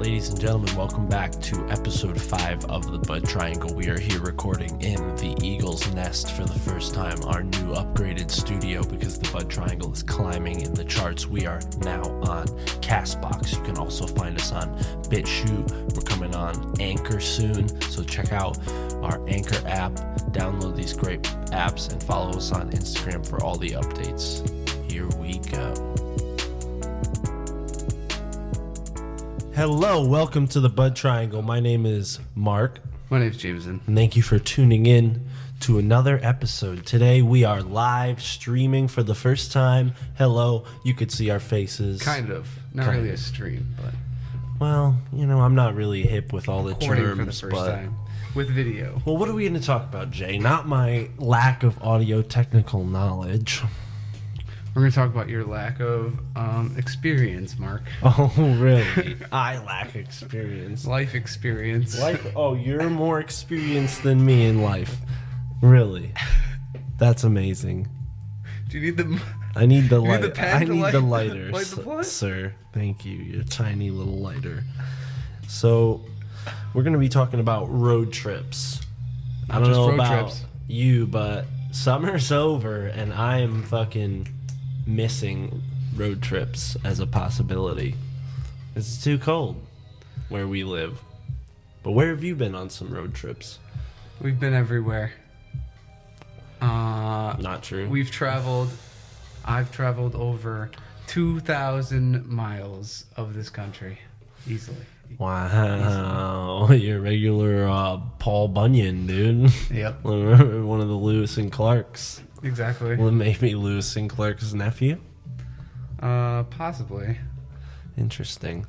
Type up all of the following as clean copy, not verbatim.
Ladies and gentlemen, welcome back to episode 5 of the Bud Triangle. We are here recording in the Eagle's Nest for the first time, our new upgraded studio, because the Bud Triangle is climbing in the charts. We are now on CASTBOX. You can also find us on BITCHUTE. We're coming on Anchor soon, so check out our Anchor app, download these great apps, and follow us on Instagram for all the updates. Here we go. Hello, welcome to the Bud Triangle. My name is Mark. My name's Jameson. And thank you for tuning in to another episode. Today we are live streaming for the first time. Hello, you could see our faces. Kind of. Not really a stream, but... Well, you know, I'm not really hip with all the terms, for the first time. With video. Well, what are we going to talk about, Jay? Not my lack of audio technical knowledge. We're going to talk about your lack of experience, Mark. Oh, really? I lack experience. Life experience. Oh, you're more experienced than me in life. Really? That's amazing. Do you need the... I need the lighter. You need the pen I to need light, the lighter, light the blunt? sir. Thank you. Your tiny little lighter. So, we're going to be talking about road trips. I don't know about you, but summer's over, and I am fucking missing road trips as a possibility. It's too cold where we live. But where have you been on some road trips? We've been everywhere. Not true. I've traveled over 2,000 miles of this country. Easily. Wow. You're a regular Paul Bunyan, dude. Yep. One of the Lewis and Clarks. Exactly. Well, maybe Lewis and Clark's nephew? Possibly. Interesting.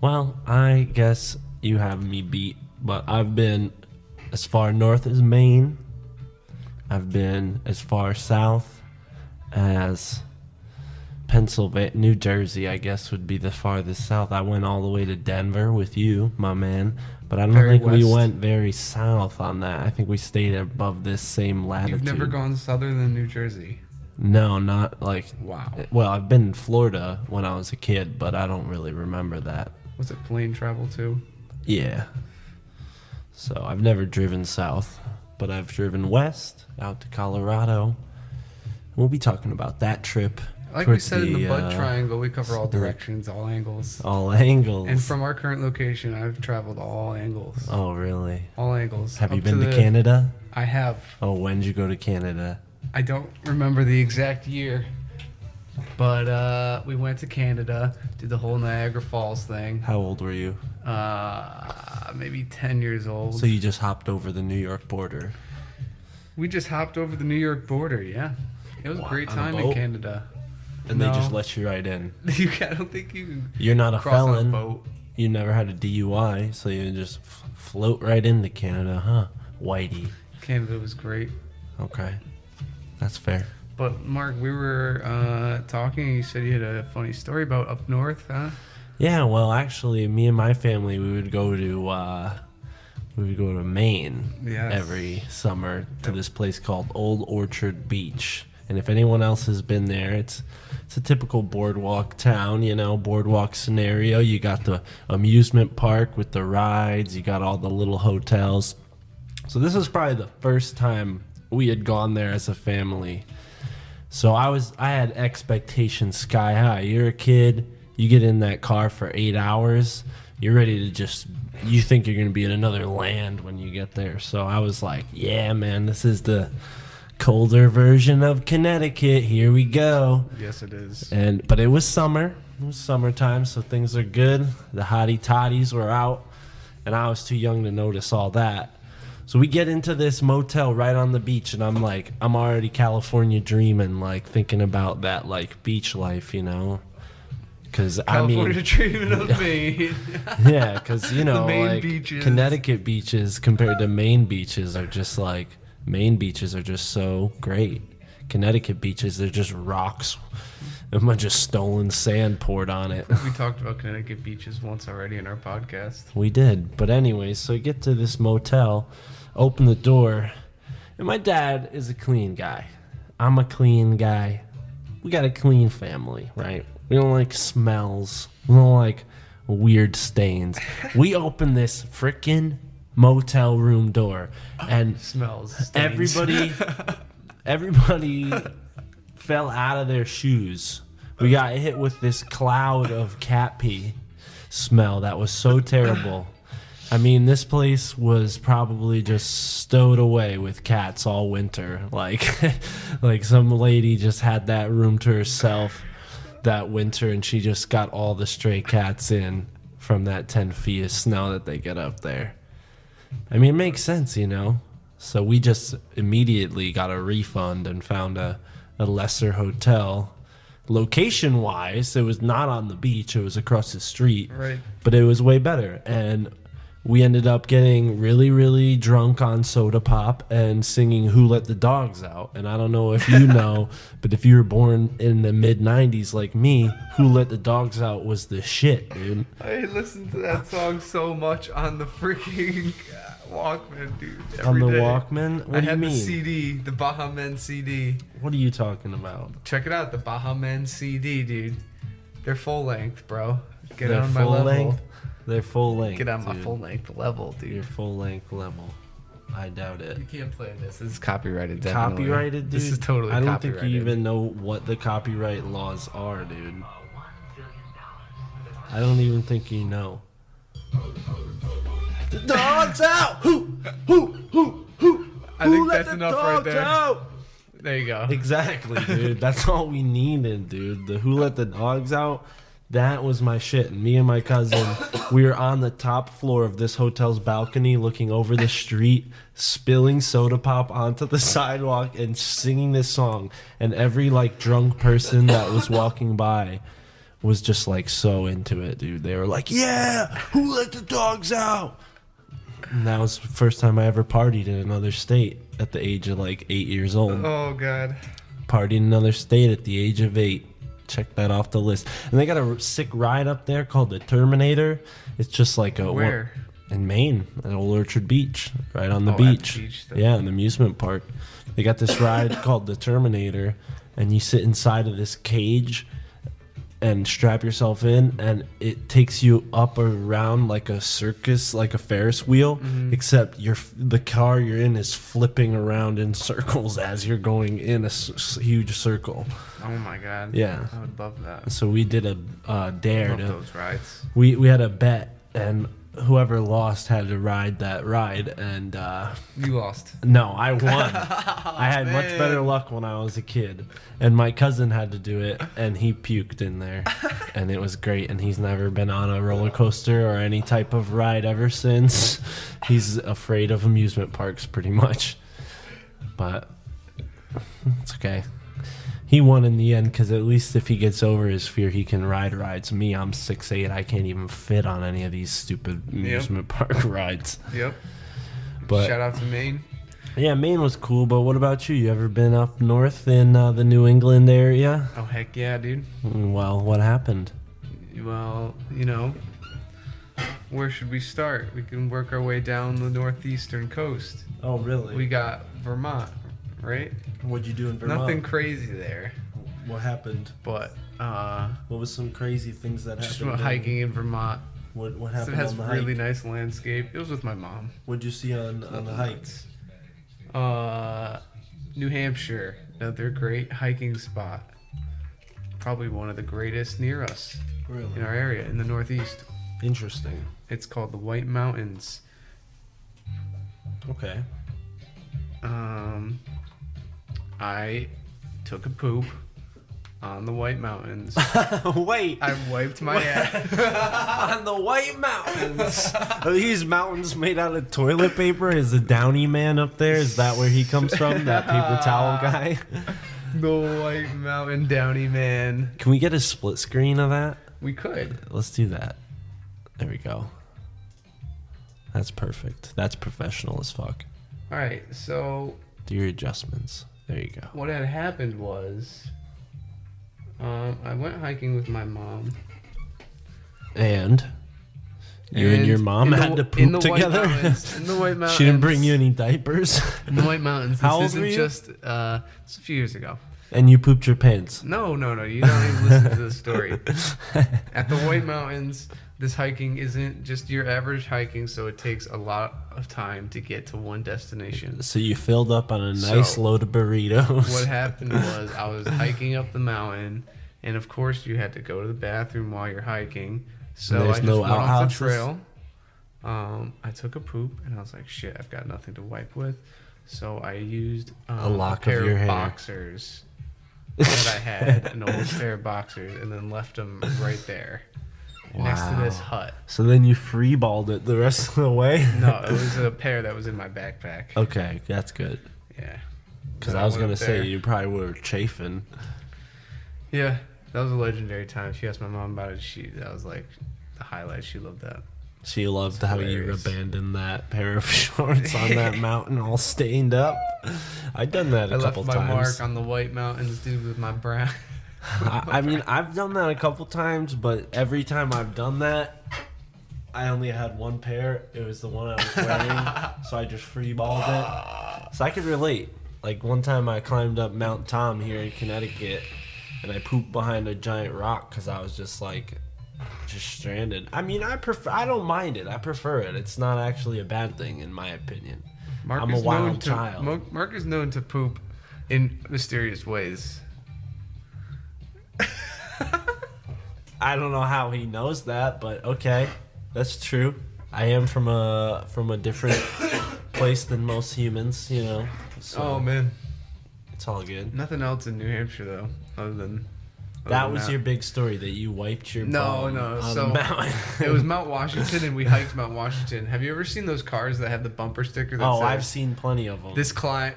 Well, I guess you have me beat, but I've been as far north as Maine. I've been as far south as Pennsylvania. New Jersey, I guess, would be the farthest south. I went all the way to Denver with you, my man. But I don't think we went very south on that. I think we stayed above this same latitude. You've never gone southern than New Jersey? No, not like... Wow. Well, I've been in Florida when I was a kid, but I don't really remember that. Was it plane travel too? Yeah. So I've never driven south, but I've driven west out to Colorado. We'll be talking about that trip. Like we said in the Bud Triangle, we cover all directions, all angles. All angles. And from our current location, I've traveled all angles. Oh, really? All angles. Have you been to Canada? I have. Oh, when did you go to Canada? I don't remember the exact year, but we went to Canada, did the whole Niagara Falls thing. How old were you? Maybe 10 years old. So you just hopped over the New York border? We just hopped over the New York border, yeah. It was a great time in Canada. And they just let you right in. I don't think you can. You're not a felon. On a boat. You never had a DUI, so you just float right into Canada, huh? Whitey. Canada was great. Okay, that's fair. But Mark, we were talking. You said you had a funny story about up north, huh? Yeah. Well, actually, me and my family, we would go to Maine every summer to this place called Old Orchard Beach. And if anyone else has been there, it's a typical boardwalk town, you know, boardwalk scenario. You got the amusement park with the rides. You got all the little hotels. So this was probably the first time we had gone there as a family. So I had expectations sky high. You're a kid. You get in that car for 8 hours. You're ready to you think you're going to be in another land when you get there. So I was like, yeah, man, this is the colder version of Connecticut. Here we go. Yes, it is. But it was summer. It was summertime, so things are good. The hottie toddies were out, and I was too young to notice all that. So we get into this motel right on the beach, and I'm already California dreaming, like thinking about that like beach life, you know. Because California dreaming of Maine. Yeah, because you know, like beaches. Connecticut beaches compared to Maine beaches are just like. Maine beaches are just so great. Connecticut beaches, they're just rocks. A bunch of stolen sand poured on it. We talked about Connecticut beaches once already in our podcast. We did. But anyways, so we get to this motel, open the door, and my dad is a clean guy. I'm a clean guy. We got a clean family, right? We don't like smells. We don't like weird stains. We open this freaking motel room door, and Smells. Stains. everybody fell out of their shoes. We got hit with this cloud of cat pee smell that was so terrible. I mean, this place was probably just stowed away with cats all winter. Like some lady just had that room to herself that winter, and she just got all the stray cats in from that 10 feet of snow that they get up there. I mean, it makes sense, you know? So we just immediately got a refund and found a lesser hotel. Location-wise, it was not on the beach. It was across the street. Right. But it was way better. And we ended up getting really, really drunk on soda pop and singing Who Let the Dogs Out. And I don't know if you know, but if you were born in the mid-90s like me, Who Let the Dogs Out was the shit, dude. I listened to that song so much on the freaking Walkman, dude. On the day. Walkman? What I do you had mean? the CD, the Baha Men CD. What are you talking about? Check it out, the Baha Men CD, dude. They're full length, bro. Get They're on my full level. length? They're full length. Get on my dude. full length level, dude. Your full length level. I doubt it. You can't play this. This is copyrighted. Definitely. Copyrighted, dude? This is totally I don't copyrighted. think you even know what the copyright laws are, dude. I don't even think you know. The dog's out! Who? I think Who let that's the enough right dogs there. out? There you go. Exactly, dude. That's all we needed, dude. The Who Let the Dogs Out, that was my shit. And me and my cousin, we were on the top floor of this hotel's balcony looking over the street, spilling soda pop onto the sidewalk and singing this song. And every, like, drunk person that was walking by was just, like, so into it, dude. They were like, yeah, who let the dogs out? And that was the first time I ever partied in another state at the age of, like, 8 years old. Oh, God. Partied in another state at the age of 8. Check that off the list. And they got a sick ride up there called the Terminator. It's just like a... Where? In Maine, at Old Orchard Beach, right on the Oh, at the beach. beach, though. Yeah, in the amusement park. They got this ride called the Terminator, and you sit inside of this cage and strap yourself in, and it takes you up around like a circus, like a Ferris wheel, except the car you're in is flipping around in circles as you're going in a huge circle. Oh, my God. Yeah. I would love that. So we did a dare Love to... those rides. We had a bet, and whoever lost had to ride that ride, and You lost. no, I won. I had much better luck when I was a kid, and my cousin had to do it, and he puked in there, and it was great. And he's never been on a roller coaster or any type of ride ever since. He's afraid of amusement parks, pretty much. But it's okay. He won in the end, because at least if he gets over his fear, he can ride rides. Me, I'm 6'8". I can't even fit on any of these stupid amusement park rides. Yep. But Shout out to Maine. yeah, Maine was cool. But what about you? You ever been up north in the New England area? Oh, heck yeah, dude. Well, what happened? Well, you know, where should we start? We can work our way down the northeastern coast. Oh, really? We got Vermont, right? What'd you do in Vermont? Nothing crazy there, What happened? but What was some crazy things that just happened? went hiking in Vermont. What So happened it has on the really hike? nice landscape. It was with my mom. What'd you see on the hikes? New Hampshire, another great hiking spot. Probably one of the greatest near us Really? in our area in the Northeast. Interesting. It's called the White Mountains. Okay. I took a poop on the White Mountains. Wait. I wiped my ass. On the White Mountains. Are these mountains made out of toilet paper? Is the Downey Man up there? Is that where he comes from? That paper towel guy? The White Mountain Downey Man. Can we get a split screen of that? We could. Let's do that. There we go. That's perfect. That's professional as fuck. All right, so Do your adjustments. There you go. what had happened was I went hiking with my mom. And you and your mom in the- had to in poop the White together? Mountains, in the White Mountains. She didn't bring you any diapers? In the White Mountains. How This old were isn't you? just it's a few years ago. And you pooped your pants. No. You don't even listen to the story. At the White Mountains, this hiking isn't just your average hiking, so it takes a lot of time to get to one destination. So you filled up on a nice load of burritos. What happened was I was hiking up the mountain, and of course you had to go to the bathroom while you're hiking. So I just went off the trail. I took a poop, and I was like, shit, I've got nothing to wipe with. So I used a pair of boxers that I had, an old pair of boxers, and then left them right there next to this hut. So then you freeballed it the rest of the way? No, it was a pair that was in my backpack. Okay, that's good. Yeah. Because I was going to say, you probably were chafing. Yeah, that was a legendary time. She asked my mom about it. That was like the highlight. She loved that. She loved how you abandoned that pair of shorts on that mountain all stained up. I've done that a couple times. I left my mark on the White Mountains, dude, with my brown. I mean, I've done that a couple times, but every time I've done that, I only had one pair. It was the one I was wearing, so I just freeballed it. So I could relate. Like one time I climbed up Mount Tom here in Connecticut, and I pooped behind a giant rock because I was just stranded. I mean, I don't mind it. I prefer it. It's not actually a bad thing, in my opinion. I'm a wild child. Mark is known to poop in mysterious ways. I don't know how he knows that, but okay, that's true. I am from a different place than most humans, you know. So oh man, it's all good. Nothing else in New Hampshire though, other than that was your big story that you wiped your bum on the mountain. It was Mount Washington, and we hiked Mount Washington. Have you ever seen those cars that have the bumper sticker that says, I've seen plenty of them. This car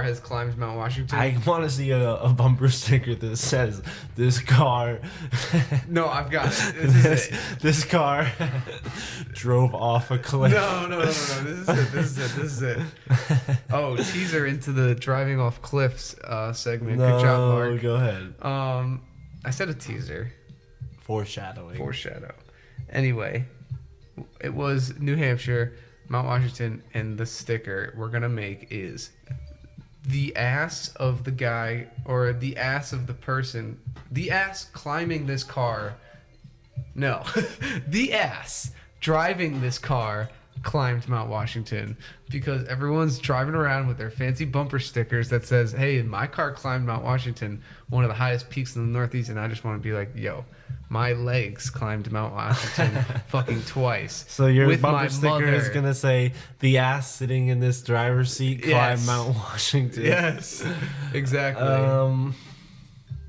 has climbed Mount Washington. I want to see a bumper sticker that says, this car... No, I've got it. This car drove off a cliff. No. This is it. Oh, teaser into the driving off cliffs segment. No, good job, Mark. Go ahead. I said a teaser. Foreshadow. Anyway, it was New Hampshire, Mount Washington, and the sticker we're going to make is the ass of the guy or the ass of the person. The ass climbing this car. No. The ass driving this car climbed Mount Washington, because everyone's driving around with their fancy bumper stickers that says, hey, my car climbed Mount Washington, one of the highest peaks in the Northeast, and I just want to be like, yo, my legs climbed Mount Washington fucking twice. So your bumper sticker is going to say, the ass sitting in this driver's seat climbed Mount Washington. Yes, exactly.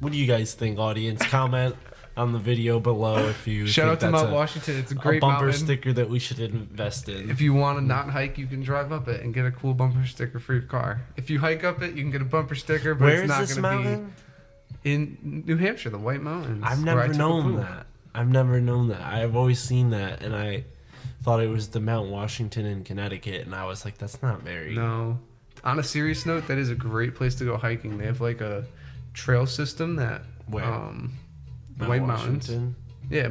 What do you guys think, audience? Comment on the video below if you shout out to Mount Washington. It's a great bumper mountain. Sticker that we should invest in. If you want to not hike, you can drive up it and get a cool bumper sticker for your car. If you hike up it, you can get a bumper sticker, but it's not going to be in New Hampshire, the White Mountains. I've never known that. I've always seen that, and I thought it was the Mount Washington in Connecticut, and I was like, that's not very... No. On a serious note, that is a great place to go hiking. They have like a trail system that... Where? The White Mountains. Yeah,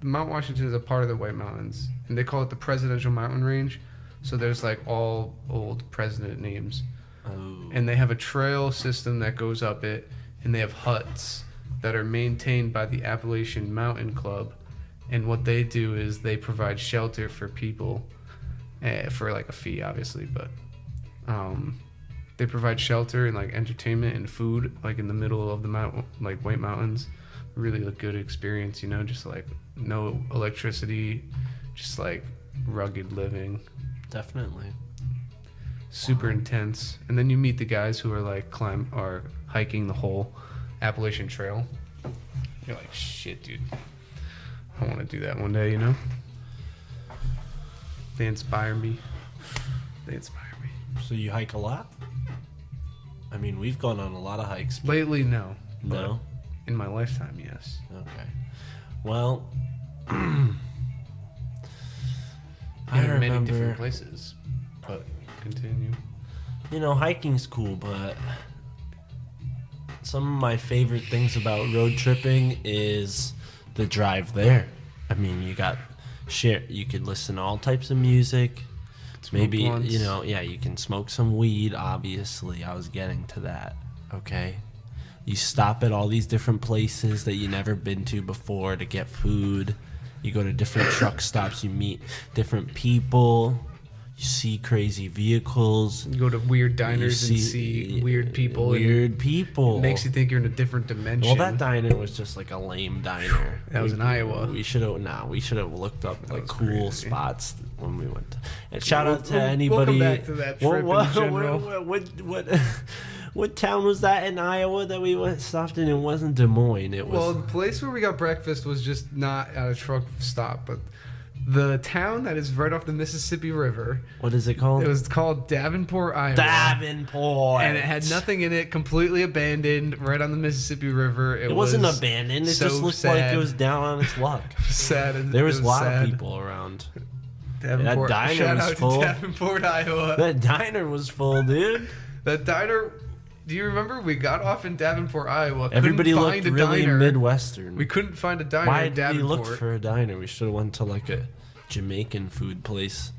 Mount Washington is a part of the White Mountains, and they call it the Presidential Mountain Range. So there's like all old president names, and they have a trail system that goes up it, and they have huts that are maintained by the Appalachian Mountain Club, and what they do is they provide shelter for people, for like a fee, obviously, but they provide shelter and like entertainment and food, like in the middle of the White Mountains. Really a good experience, you know, just like no electricity, just like rugged living. Definitely. Super intense. And then you meet the guys who are like hiking the whole Appalachian Trail. You're like, shit, dude. I want to do that one day, you know? They inspire me. So you hike a lot? I mean, we've gone on a lot of hikes. Lately, no. No? In my lifetime, yes. Okay. Well, I remember many different places, but continue. You know, hiking's cool, but some of my favorite things about road tripping is the drive there. I mean, you could listen to all types of music. Maybe, you know, you can smoke some weed, obviously. I was getting to that, okay? You stop at all these different places that you never been to before to get food. You go to different truck stops. You meet different people. You see crazy vehicles. You go to weird diners and see weird people. Weird people. It makes you think you're in a different dimension. Well, that diner was just like a lame diner. That was in Iowa. We should have looked up like cool spots when we went. And shout out to anybody. We'll come back to that trip in general. What town was that in Iowa that we stopped in? It wasn't Des Moines. It was. Well, the place where we got breakfast was just not at a truck stop, but the town that is right off the Mississippi River. What is it called? It was called Davenport, Iowa. Davenport. And it had nothing in it, completely abandoned, right on the Mississippi River. It wasn't abandoned. It just looked like it was down on its luck. Sad. There was a lot of people around. Davenport. That diner Shout was out full. to Davenport, Iowa. That diner was full, dude. That diner. Do you remember we got off in Davenport, Iowa? Everybody looked really Midwestern. We couldn't find a diner Why in Davenport. did we look for a diner? We should have went to like a Jamaican food place.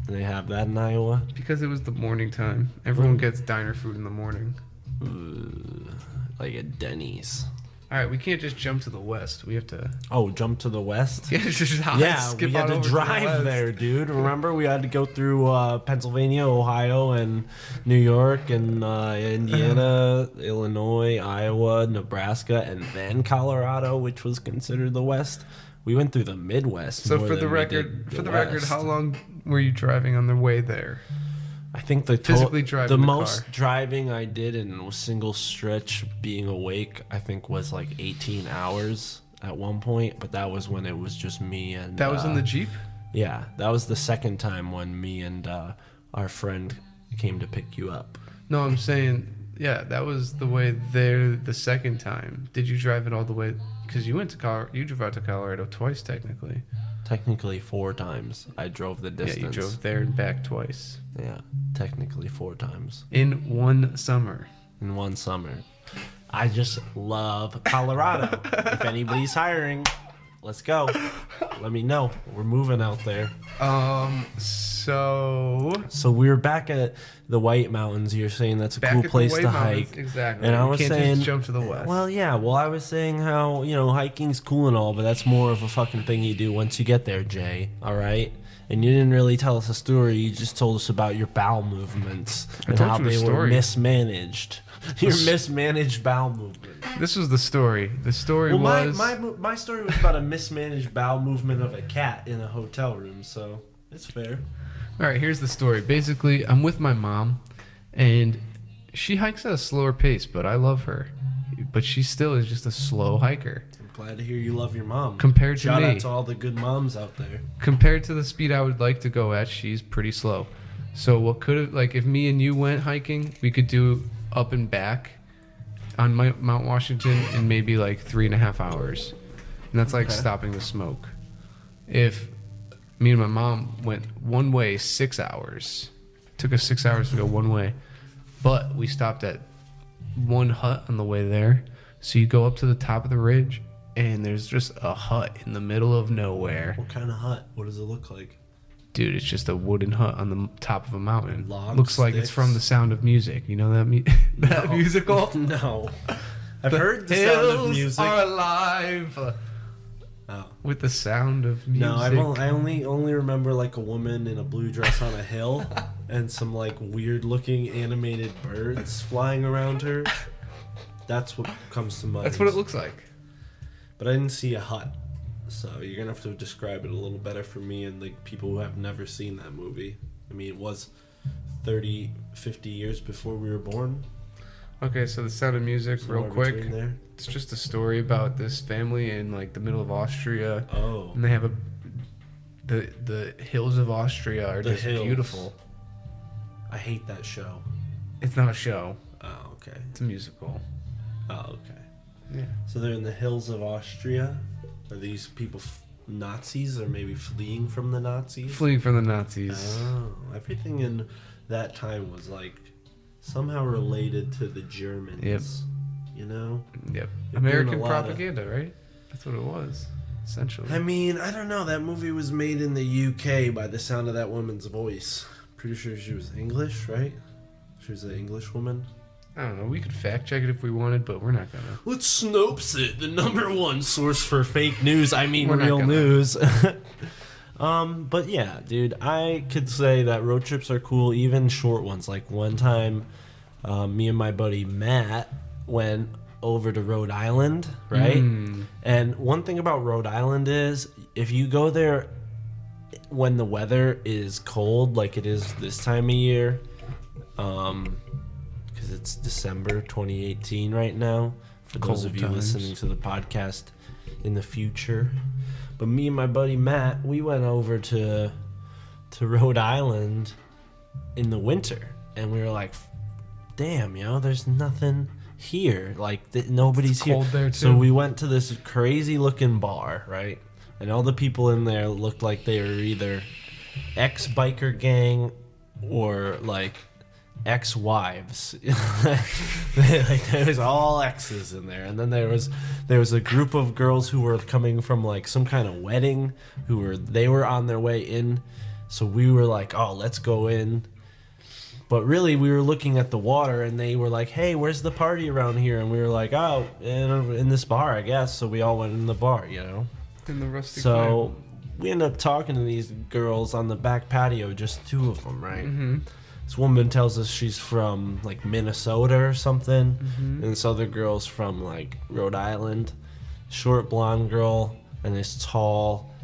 Do they have that in Iowa? Because it was the morning time. Everyone gets diner food in the morning. Ooh, like at Denny's. All right, we can't just jump to the west. We have to. Oh, jump to the west? Yeah, we had to drive there, dude. Remember, we had to go through Pennsylvania, Ohio, and New York, and Indiana, Illinois, Iowa, Nebraska, and then Colorado, which was considered the west. We went through the Midwest. So for the record, how long were you driving on the way there? I think the most car. driving I did in a single stretch being awake, I think was like 18 hours at one point, but that was when it was just me and... That was in the Jeep? Yeah, that was the second time when me and our friend came to pick you up. No, I'm saying, yeah, that was the way there the second time. Did you drive it all the way? Because you went to Colorado, you drove out to Colorado twice, technically. Technically 4 times. I drove the distance. Yeah, you drove there and back twice. Yeah, technically 4 times. In one summer. In one summer. I just love Colorado. If anybody's hiring, let's go. Let me know. We're moving out there. So we were back at the White Mountains. You're saying that's a cool place to hike. Exactly. And I was saying, just jump to the west. Well, yeah. Well, I was saying how, hiking's cool and all, but that's more of a fucking thing you do once you get there, Jay. All right? And you didn't really tell us a story. You just told us about your bowel movements and how they were mismanaged. Your mismanaged bowel movement. This was the story. The story was... My story was about a mismanaged bowel movement of a cat in a hotel room, so it's fair. All right, here's the story. Basically, I'm with my mom, and she hikes at a slower pace, but I love her. But she still is just a slow hiker. I'm glad to hear you love your mom. Compared to me. Shout out to all the good moms out there. Compared to the speed I would like to go at, she's pretty slow. So what could have, like, if me and you went hiking, we could do up and back on Mount Washington in maybe like 3.5 hours. And that's like stopping the smoke. If me and my mom went one way 6 hours, took us 6 hours to go one way, but we stopped at one hut on the way there. So you go up to the top of the ridge and there's just a hut in the middle of nowhere. What kind of hut? What does it look like? Dude, it's just a wooden hut on the top of a mountain. Looks like it's from The Sound of Music. You know that that musical? No. I've heard The Sound of Music. Are alive. With The Sound of Music. No, I only remember like a woman in a blue dress on a hill and some like weird looking animated birds flying around her. That's what comes to mind. That's what it looks like. But I didn't see a hut. So you're going to have to describe it a little better for me and like people who have never seen that movie. I mean, it was 30, 50 years before we were born. Okay, so The Sound of Music, real quick. It's just a story about this family in like the middle of Austria. Oh. And they have the hills of Austria are just beautiful. I hate that show. It's not a show. Oh, okay. It's a musical. Oh, okay. Yeah. So they're in the hills of Austria. Are these people Nazis or maybe fleeing from the Nazis? Fleeing from the Nazis. Oh, everything in that time was like somehow related to the Germans. Yep. You know? Yep. American propaganda, right? That's what it was, essentially. I mean, I don't know. That movie was made in the UK by the sound of that woman's voice. Pretty sure she was English, right? She was an English woman. I don't know. We could fact check it if we wanted, but we're not gonna. Let's Snopes it, the #1 source for fake news. I mean, real news. But yeah, dude, I could say that road trips are cool, even short ones. Like one time, me and my buddy Matt went over to Rhode Island, right? And one thing about Rhode Island is if you go there when the weather is cold, like it is this time of year, because it's December 2018 right now, for those of you listening to the podcast in the future. But me and my buddy Matt, we went over to Rhode Island in the winter, and we were like, damn, there's nothing here. Like, nobody's here. Cold there too. So we went to this crazy looking bar, right? And all the people in there looked like they were either ex-biker gang or like ex-wives. Like there was all exes in there. And then there was a group of girls who were coming from like some kind of wedding they were on their way in. So we were like, oh, let's go in. But really, we were looking at the water, and they were like, hey, where's the party around here? And we were like, oh, in this bar, I guess. So we all went in the bar, In the rustic So we ended up talking to these girls on the back patio, just two of them, right? Mm-hmm. This woman tells us she's from, like, Minnesota or something. Mm-hmm. And this other girl's from, like, Rhode Island. Short blonde girl, and this tall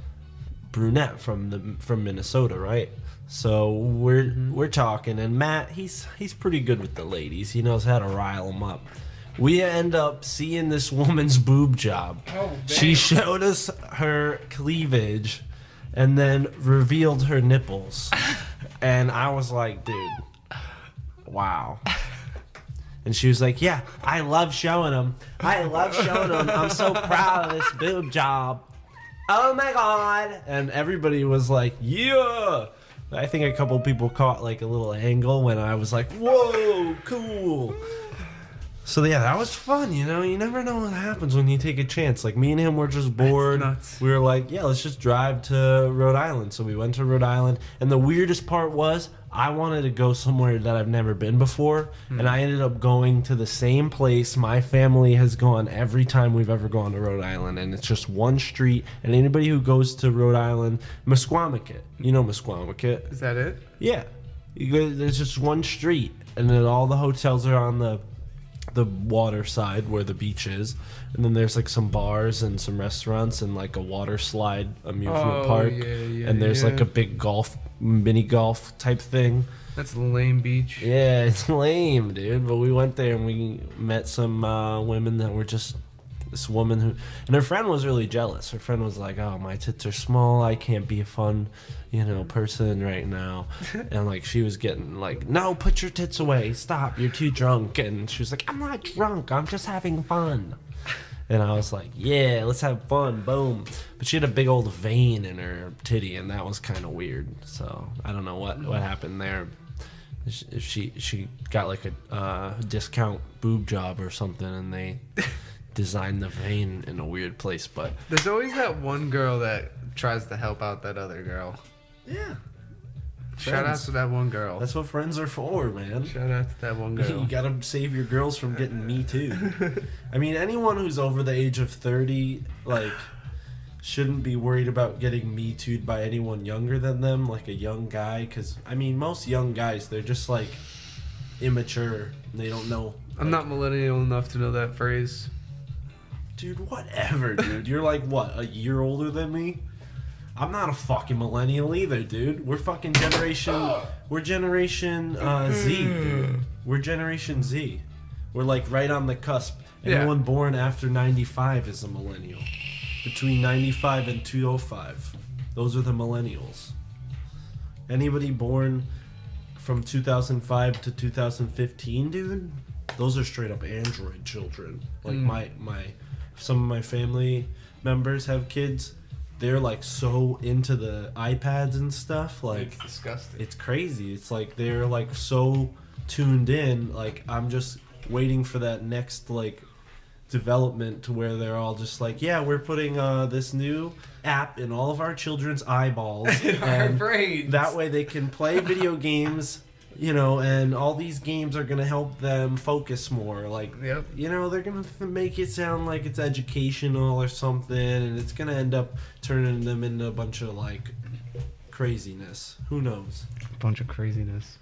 brunette from Minnesota, right? So we're talking, and Matt, he's pretty good with the ladies. He knows how to rile them up. We end up seeing this woman's boob job. Oh, she showed us her cleavage and then revealed her nipples. And I was like, dude, wow. And she was like, yeah, I love showing them. I'm so proud of this boob job. Oh my God. And everybody was like, yeah. I think a couple people caught like a little angle when I was like, whoa, cool. So yeah, that was fun, You never know what happens when you take a chance. Like me and him were just bored. We were like, yeah, let's just drive to Rhode Island. So we went to Rhode Island. And the weirdest part was I wanted to go somewhere that I've never been before. And I ended up going to the same place my family has gone every time we've ever gone to Rhode Island. And it's just one street. And anybody who goes to Rhode Island, Mesquamaket. You know Mesquamaket. Is that it? Yeah. There's just one street. And then all the hotels are on the water side where the beach is, and then there's like some bars and some restaurants and like a water slide amusement park, and there's like a big mini golf type thing. That's lame beach. Yeah, it's lame, dude. But we went there and we met some women that were just this woman and her friend was really jealous. Her friend was like, oh, my tits are small, I can't be a fun person right now. And like she was getting like, no, put your tits away, stop, you're too drunk. And she was like, I'm not drunk, I'm just having fun. And I was like, yeah, let's have fun, boom. But she had a big old vein in her titty, and that was kind of weird. So I don't know what happened there. If she got like a discount boob job or something, and they designed the vein in a weird place. But there's always that one girl that tries to help out that other girl. Yeah. Shout out to that one girl. That's what friends are for, man. Shout out to that one girl. You gotta save your girls from getting me too. I mean, anyone who's over the age of 30, like, shouldn't be worried about getting me too'd by anyone younger than them, like a young guy. Because, I mean, most young guys, they're just, like, immature. And they don't know. I'm not millennial enough to know that phrase. Dude, whatever, dude. You're like, what, a year older than me? I'm not a fucking millennial either, dude. We're fucking generation... We're generation Z, dude. We're generation Z. We're like right on the cusp. Anyone born after 95 is a millennial. Between 95 and 205. Those are the millennials. Anybody born from 2005 to 2015, dude? Those are straight up Android children. Like some of my family members have kids. They're like so into the iPads and stuff. Like, it's disgusting. It's crazy. It's like they're like so tuned in. Like, I'm just waiting for that next like development to where they're all just like, yeah, we're putting this new app in all of our children's eyeballs, and our brains. That way they can play video games and all these games are going to help them focus more. Like, yep. They're going to make it sound like it's educational or something, and it's going to end up turning them into a bunch of, like, craziness. Who knows? A bunch of craziness.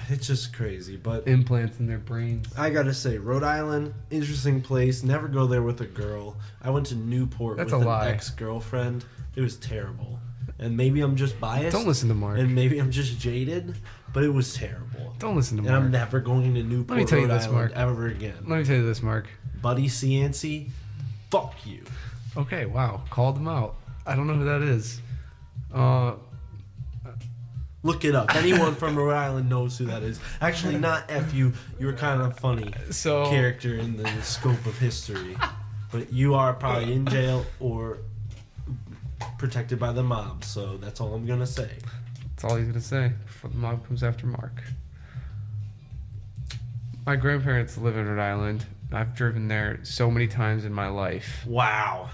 It's just crazy, but... Implants in their brains. I gotta say, Rhode Island, interesting place. Never go there with a girl. I went to Newport with an ex-girlfriend. It was terrible. And maybe I'm just biased. Don't listen to Mark. And maybe I'm just jaded, but it was terrible. Don't listen to Mark. And I'm never going to Newport, Rhode Island Mark. ever again. Let me tell you this, Mark. Buddy Cianci, fuck you. Okay, wow. Called him out. I don't know who that is. Look it up. Anyone from Rhode Island knows who that is. Actually, not F you. You're kind of funny character in the scope of history. But you are probably in jail or protected by the mob. So that's all I'm going to say. That's all he's going to say before the mob comes after Mark. My grandparents live in Rhode Island. I've driven there so many times in my life. Wow.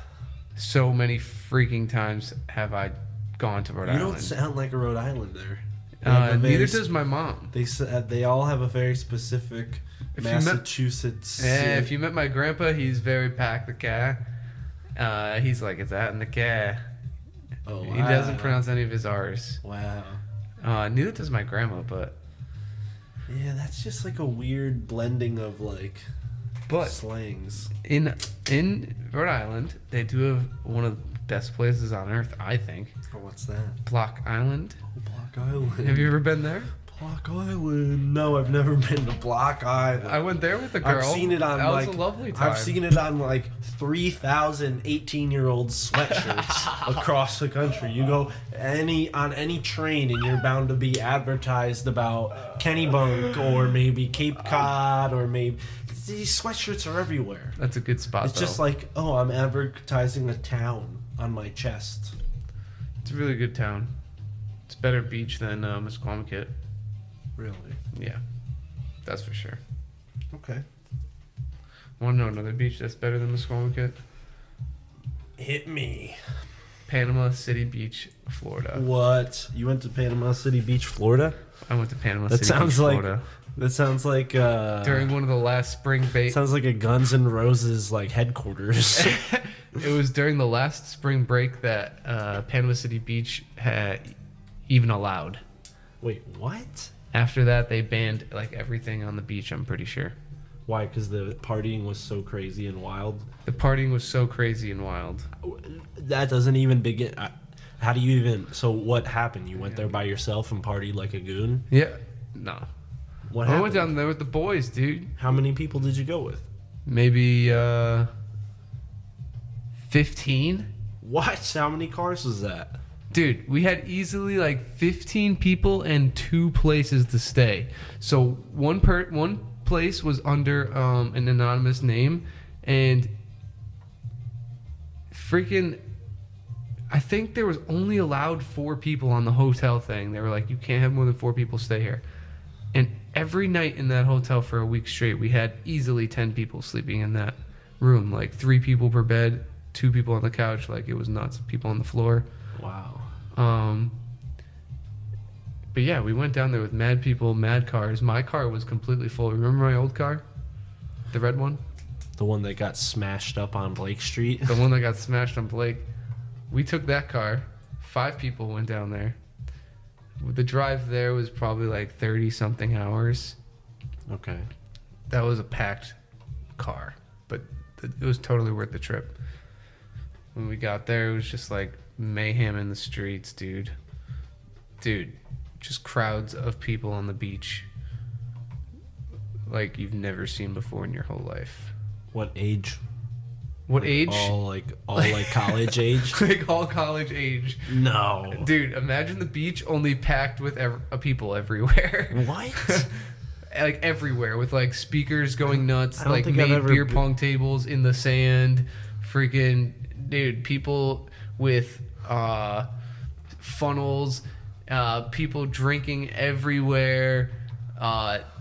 So many freaking times have I gone to Rhode Island. You don't sound like a Rhode Islander. Neither does my mom. They all have a very specific Massachusetts. If you met my grandpa, he's very packed the car. He's like, it's out in the car. Oh, wow. He doesn't pronounce any of his R's. Wow. Neither does my grandma, but... Yeah, that's just like a weird blending of like slangs. In Rhode Island, they do have one of the best places on earth, I think. Oh, what's that? Block Island. Oh, Block Island. Have you ever been there? Block Island. No, I've never been to Block Island. I went there with a girl. I've seen it on that was a lovely time. I've seen it on like 3,000 18-year-old sweatshirts across the country. You go on any train and you're bound to be advertised about Kennebunk or maybe Cape Cod or maybe these sweatshirts are everywhere. That's a good spot. It's just like, oh, I'm advertising a town on my chest. It's a really good town. It's better beach than Misquamicut. Really? Yeah, that's for sure. Okay. Want to know another beach that's better than Misquamicut? Hit me. Panama City Beach, Florida. What? You went to Panama City Beach, Florida? I went to Panama City Beach, Florida. That sounds like during one of the last spring break. Sounds like a Guns N' Roses like headquarters. It was during the last spring break that Panama City Beach had even allowed. Wait, what? After that, they banned like everything on the beach. I'm pretty sure. Why? Because the partying was so crazy and wild. The partying was so crazy and wild. That doesn't even begin. How do you even? So what happened? You went there by yourself and partied like a goon? Yeah. No. What happened? I went down there with the boys, dude. How many people did you go with? Maybe 15. What? How many cars was that? Dude, we had easily like 15 people and 2 places to stay. So one place was under an anonymous name, and freaking, I think there was only allowed 4 people on the hotel thing. They were like, you can't have more than 4 people stay here. And every night in that hotel for a week straight, we had easily 10 people sleeping in that room. Like 3 people per bed, 2 people on the couch. Like it was nuts. People on the floor. Wow. But yeah, we went down there with mad people, mad cars. My car was completely full. Remember my old car? The red one? The one that got smashed up on Blake Street? The one that got smashed on Blake. We took that car. 5 people went down there. The drive there was probably like 30-something hours. Okay. That was a packed car, but it was totally worth the trip. When we got there, it was just like mayhem in the streets, dude. Just crowds of people on the beach like you've never seen before in your whole life. What age? What age? All like college age? Like all college age. No. Dude, imagine the beach only packed with people everywhere. What? Like everywhere with like speakers going nuts, like made beer pong tables in the sand, freaking dude, people with funnels, people drinking everywhere,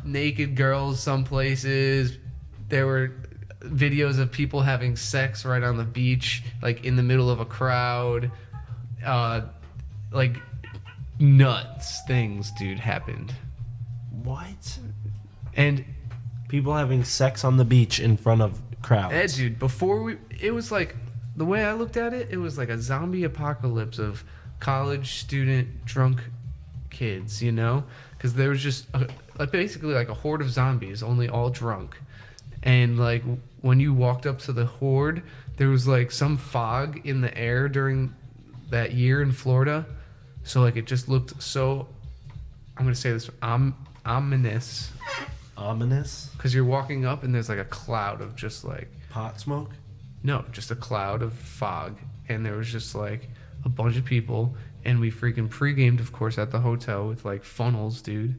naked girls some places. There were videos of people having sex right on the beach, like in the middle of a crowd. Like nuts things, dude, happened. What? And people having sex on the beach in front of crowds. Dude, it was like, the way I looked at it, it was like a zombie apocalypse of college student drunk kids, you know? Because there was just basically like a horde of zombies, only all drunk. And like when you walked up to the horde, there was like some fog in the air during that year in Florida. So like it just looked so, I'm going to say this, ominous. Ominous? Because you're walking up and there's like a cloud of just like... pot smoke? No, just a cloud of fog. And there was just like a bunch of people. And we freaking pre-gamed, of course, at the hotel with like funnels, dude.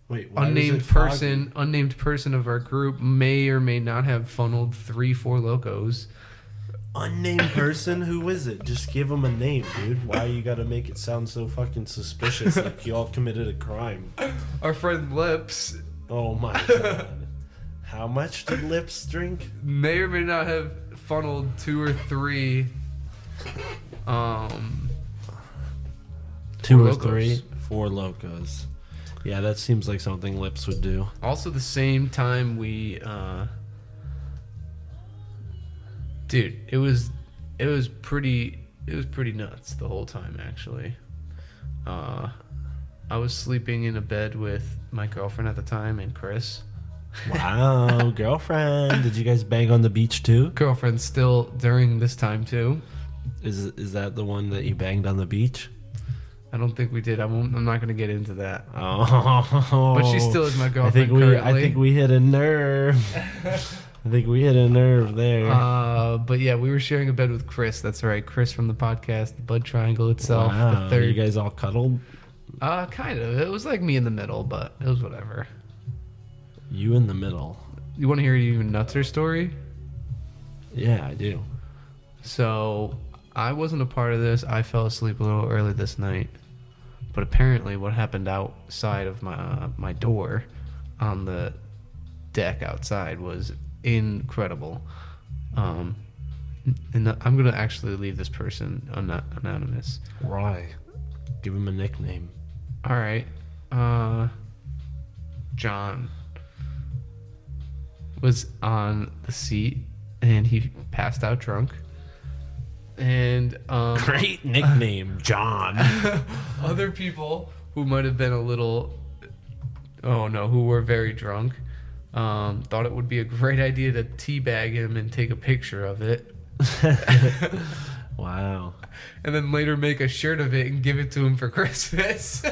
Wait, unnamed person of our group may or may not have funneled 3-4 locos. Unnamed person? Who is it? Just give them a name, dude. Why you gotta make it sound so fucking suspicious like you all committed a crime? Our friend Lips. Oh my god. How much did Lips drink? May or may not have funneled 2 or 3 2 or 3 4 locos. Yeah, that seems like something Lips would do. Also the same time we dude, it was pretty nuts the whole time actually. I was sleeping in a bed with my girlfriend at the time and Chris. Wow, girlfriend. Did you guys bang on the beach too? Girlfriend still during this time too. Is that the one that you banged on the beach? I don't think we did. I'm not going to get into that. Oh. But she still is my girlfriend I think we hit a nerve. I think we hit a nerve there. But yeah, we were sharing a bed with Chris. That's right. Chris from the podcast, the Bud Triangle itself. Wow. The third. You guys all cuddled? Kind of. It was like me in the middle, but it was whatever. You in the middle. You want to hear an even nutser story? Yeah, I do. So I wasn't a part of this. I fell asleep a little early this night. But apparently what happened outside of my door on the deck outside was incredible. And I'm going to actually leave this person anonymous. Why? Give him a nickname. All right. John was on the seat and he passed out drunk. And great nickname, John. Other people who might have been who were very drunk, thought it would be a great idea to teabag him and take a picture of it. Wow. And then later make a shirt of it and give it to him for Christmas.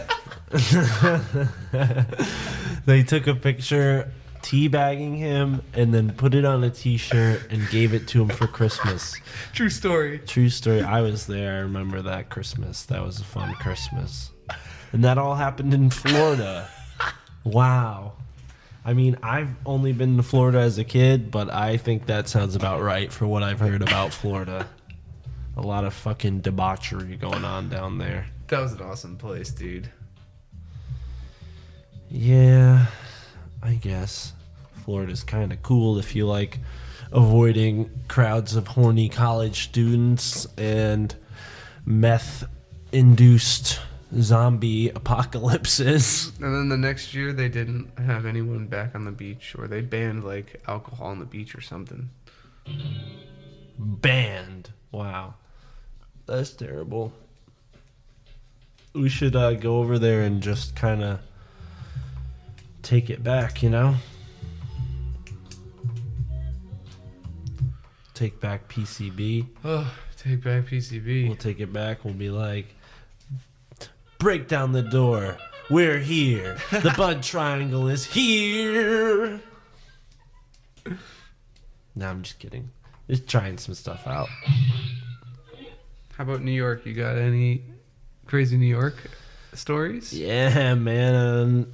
They took a picture teabagging him and then put it on a t-shirt and gave it to him for Christmas. True story. True story. I was there. I remember that Christmas. That was a fun Christmas. And that all happened in Florida. Wow. I mean, I've only been to Florida as a kid, but I think that sounds about right for what I've heard about Florida. A lot of fucking debauchery going on down there. That was an awesome place, dude. Yeah, I guess. Florida's kind of cool if you like avoiding crowds of horny college students and meth-induced zombie apocalypses. And then the next year they didn't have anyone back on the beach, or they banned like alcohol on the beach or something. Banned. Wow. That's terrible. We should go over there and just kind of take it back, you know? Take back PCB. Oh, take back PCB. We'll take it back. We'll be like, break down the door. We're here. The Bud Triangle is here. No, I'm just kidding. Just trying some stuff out. How about New York? You got any crazy New York stories? Yeah, man.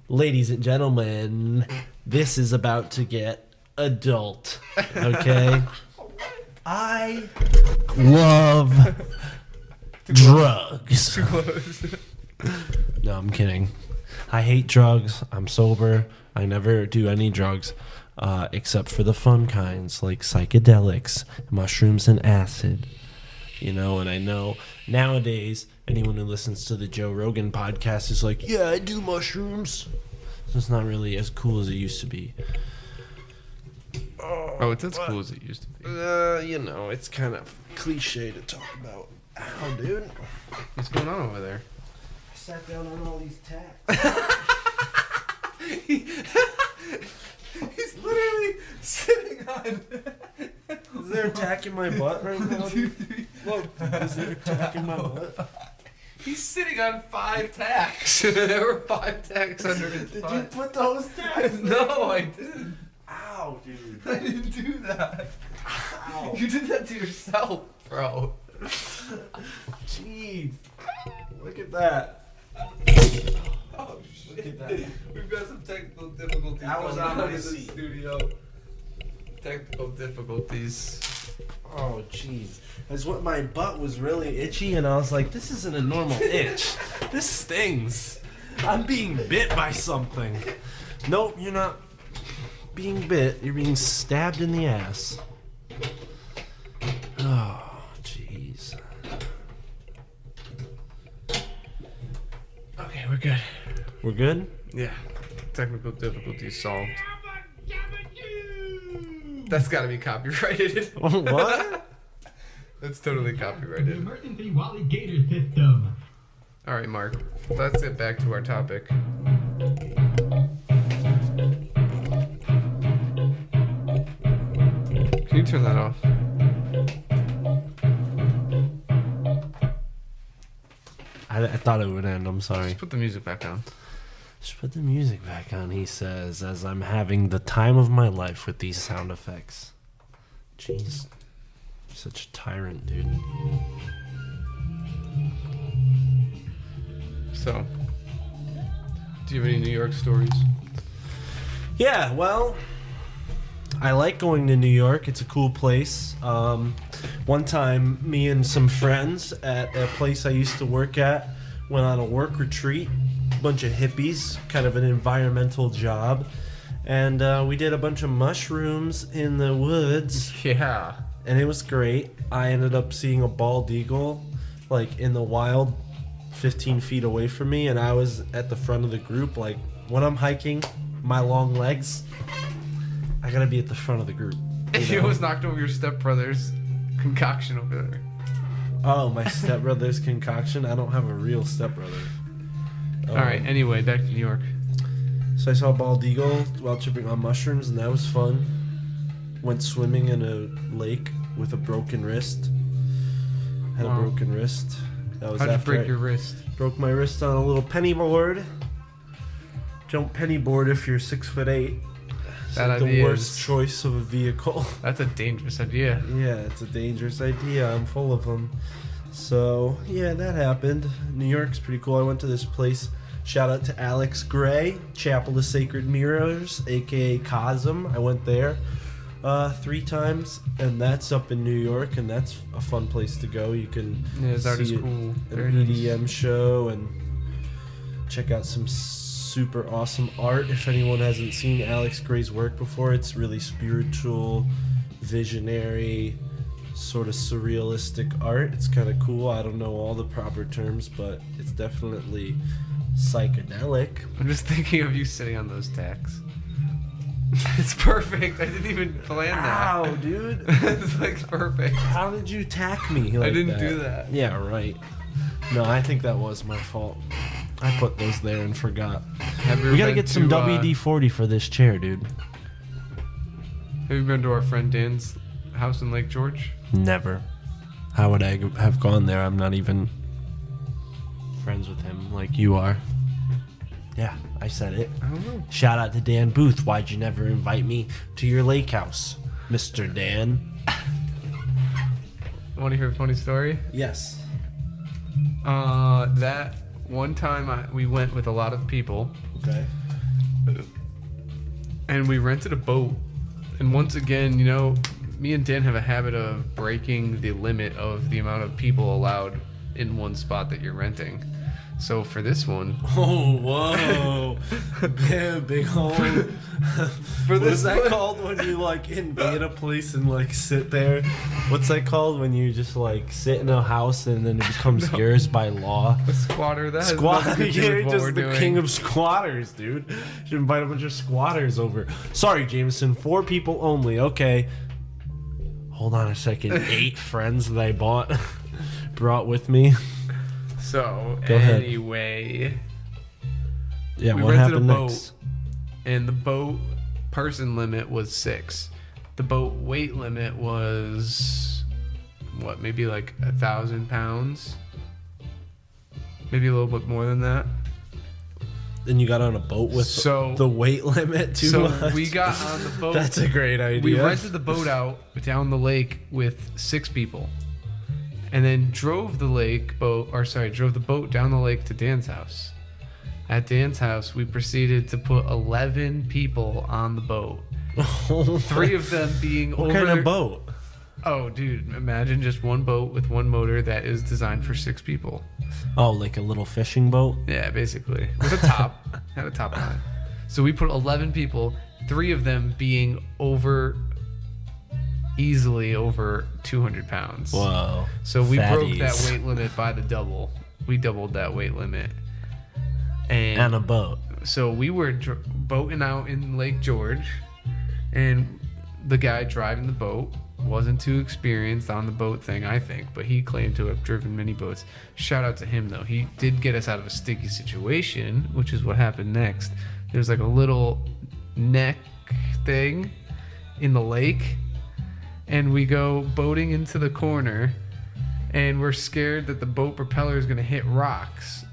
Ladies and gentlemen, this is about to get adult. Okay? I love drugs. Too close. No, I'm kidding. I hate drugs. I'm sober. I never do any drugs except for the fun kinds like psychedelics, mushrooms, and acid. You know, and I know nowadays anyone who listens to the Joe Rogan podcast is like, yeah, I do mushrooms. So it's not really as cool as it used to be. Oh, it's as cool as it used to be. You know, it's kind of cliche to talk about. Ow, dude. What's going on over there? I sat down on all these tacks. He's literally sitting on... Is there a tack in my butt right now? Look, is there a tack in my butt? He's sitting on 5 tacks. There were 5 tacks under his butt. Did you put those tacks there? No, I didn't. Ow, dude. I didn't do that. Ow. You did that to yourself, bro. Jeez. Look at that. Oh, shit. Look at that. We've got some technical difficulties. That was going on on my in the seat. studio. Technical difficulties. Oh, jeez. That's what my butt was really itchy, and I was like, this isn't a normal itch. This stings. I'm being bit by something. Nope, you're not being bit. You're being stabbed in the ass. Oh, jeez. Okay, we're good. We're good? Yeah. Technical difficulties solved. That's got to be copyrighted. What? That's totally copyrighted. Emergency Wally Gator system. All right, Mark. Let's get back to our topic. Can you turn that off? I thought it would end. I'm sorry. Just put the music back on. Just put the music back on, he says, as I'm having the time of my life with these sound effects. Jeez. Such a tyrant, dude. So, do you have any New York stories? Yeah, well, I like going to New York. It's a cool place. One time, me and some friends at a place I used to work at went on a work retreat. Bunch of hippies, kind of an environmental job, and we did a bunch of mushrooms in the woods. Yeah. And it was great. I ended up seeing a bald eagle, like in the wild, 15 feet away from me, and I was at the front of the group. Like when I'm hiking, my long legs, I gotta be at the front of the group. You almost knocked over your stepbrother's concoction over there. Oh, my stepbrother's concoction? I don't have a real stepbrother. All right. Anyway, back to New York. So I saw a bald eagle while tripping on mushrooms, and that was fun. Went swimming in a lake with a broken wrist. Had a broken wrist. That was How'd you after break I your wrist? broke my wrist on a little penny board. Don't penny board if you're 6'8". It's That like the idea worst is- choice of a vehicle. That's a dangerous idea. Yeah, it's a dangerous idea. I'm full of them. So, yeah, that happened. New York's pretty cool. I went to this place. Shout out to Alex Gray, Chapel of Sacred Mirrors, a.k.a. Cosm. I went there 3 times, and that's up in New York, and that's a fun place to go. You can Yeah, that is see cool. an Very nice. EDM show and check out some super awesome art. If anyone hasn't seen Alex Gray's work before, it's really spiritual, visionary, sort of surrealistic art. It's kind of cool. I don't know all the proper terms, but it's definitely psychedelic. I'm just thinking of you sitting on those tacks. It's perfect. I didn't even plan that. Ow, dude. It's like perfect. How did you tack me like I didn't that? do that. Yeah, right. No, I think that was my fault. I put those there and forgot. Have you We gotta been get some to, WD-40 for this chair, dude. Have you been to our friend Dan's house in Lake George? Never. How would I have gone there? I'm not even friends with him like you are. Yeah, I said it. I don't know. Shout out to Dan Booth. Why'd you never invite me to your lake house, Mr. Dan? Want to hear a funny story? Yes. That one time we went with a lot of people, Okay. and we rented a boat. And once again, you know, me and Dan have a habit of breaking the limit of the amount of people allowed in one spot that you're renting. So for this one, oh whoa, big hole. For What's that called when you like invade a place and like sit there? What's that called when you just like sit in a house and then it becomes yours by law? a squatter. That Squatter, you're just the king of squatters, dude. You should invite a bunch of squatters over. Sorry, Jameson, 4 people only. Okay. Hold on a second. 8 friends that I brought with me. So Go ahead. anyway, Yeah, we what rented happened a boat, next? and the boat person limit was 6. The boat weight limit was what? Maybe like 1,000 pounds. Maybe a little bit more than that. Then you got on a boat with the weight limit too much. So we got on the boat. That's a great idea. We rented the boat out down the lake with 6 people. And then drove the boat down the lake to Dan's house. At Dan's house, we proceeded to put 11 people on the boat. 3 of them being what kind of boat? Oh, dude, imagine just one boat with one motor that is designed for 6 people. Oh, like a little fishing boat? Yeah, basically. With a top. Had a top on it. So we put 11 people, 3 of them being easily over 200 pounds. Whoa. So we broke that weight limit by the double. We doubled that weight limit. And a boat. So we were boating out in Lake George, and the guy driving the boat wasn't too experienced on the boat thing, I think, but he claimed to have driven many boats. Shout out to him, though. He did get us out of a sticky situation, which is what happened next. There's like a little neck thing in the lake, and we go boating into the corner, and we're scared that the boat propeller is going to hit rocks.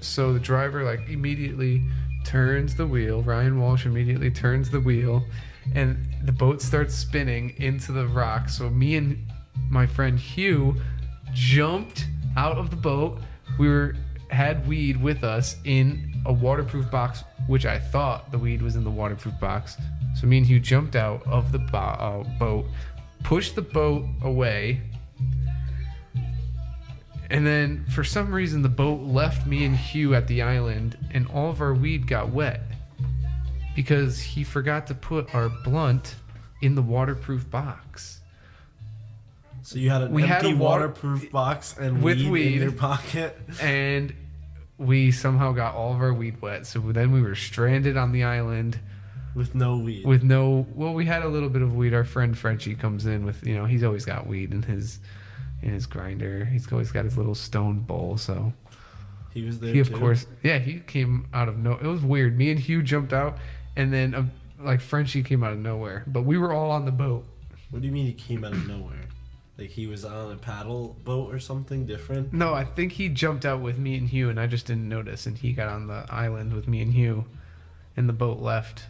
So the driver like immediately turns the wheel. Ryan Walsh immediately turns the wheel, and the boat starts spinning into the rocks. So me and my friend Hugh jumped out of the boat. We had weed with us in a waterproof box, which I thought the weed was in the waterproof box. So me and Hugh jumped out of the boat, pushed the boat away, and then for some reason the boat left me and Hugh at the island, and all of our weed got wet because he forgot to put our blunt in the waterproof box. So you had an empty waterproof box and with weed in your pocket, and we somehow got all of our weed wet. So then we were stranded on the island with no weed. Well, we had a little bit of weed. Our friend Frenchie comes in with, he's always got weed in his grinder. He's always got his little stone bowl. So he was there. He of course, yeah. He came out of no. It was weird. Me and Hugh jumped out, and then like Frenchie came out of nowhere. But we were all on the boat. What do you mean he came out of nowhere? Like he was on a paddle boat or something different? No, I think he jumped out with me and Hugh, and I just didn't notice. And he got on the island with me and Hugh, and the boat left.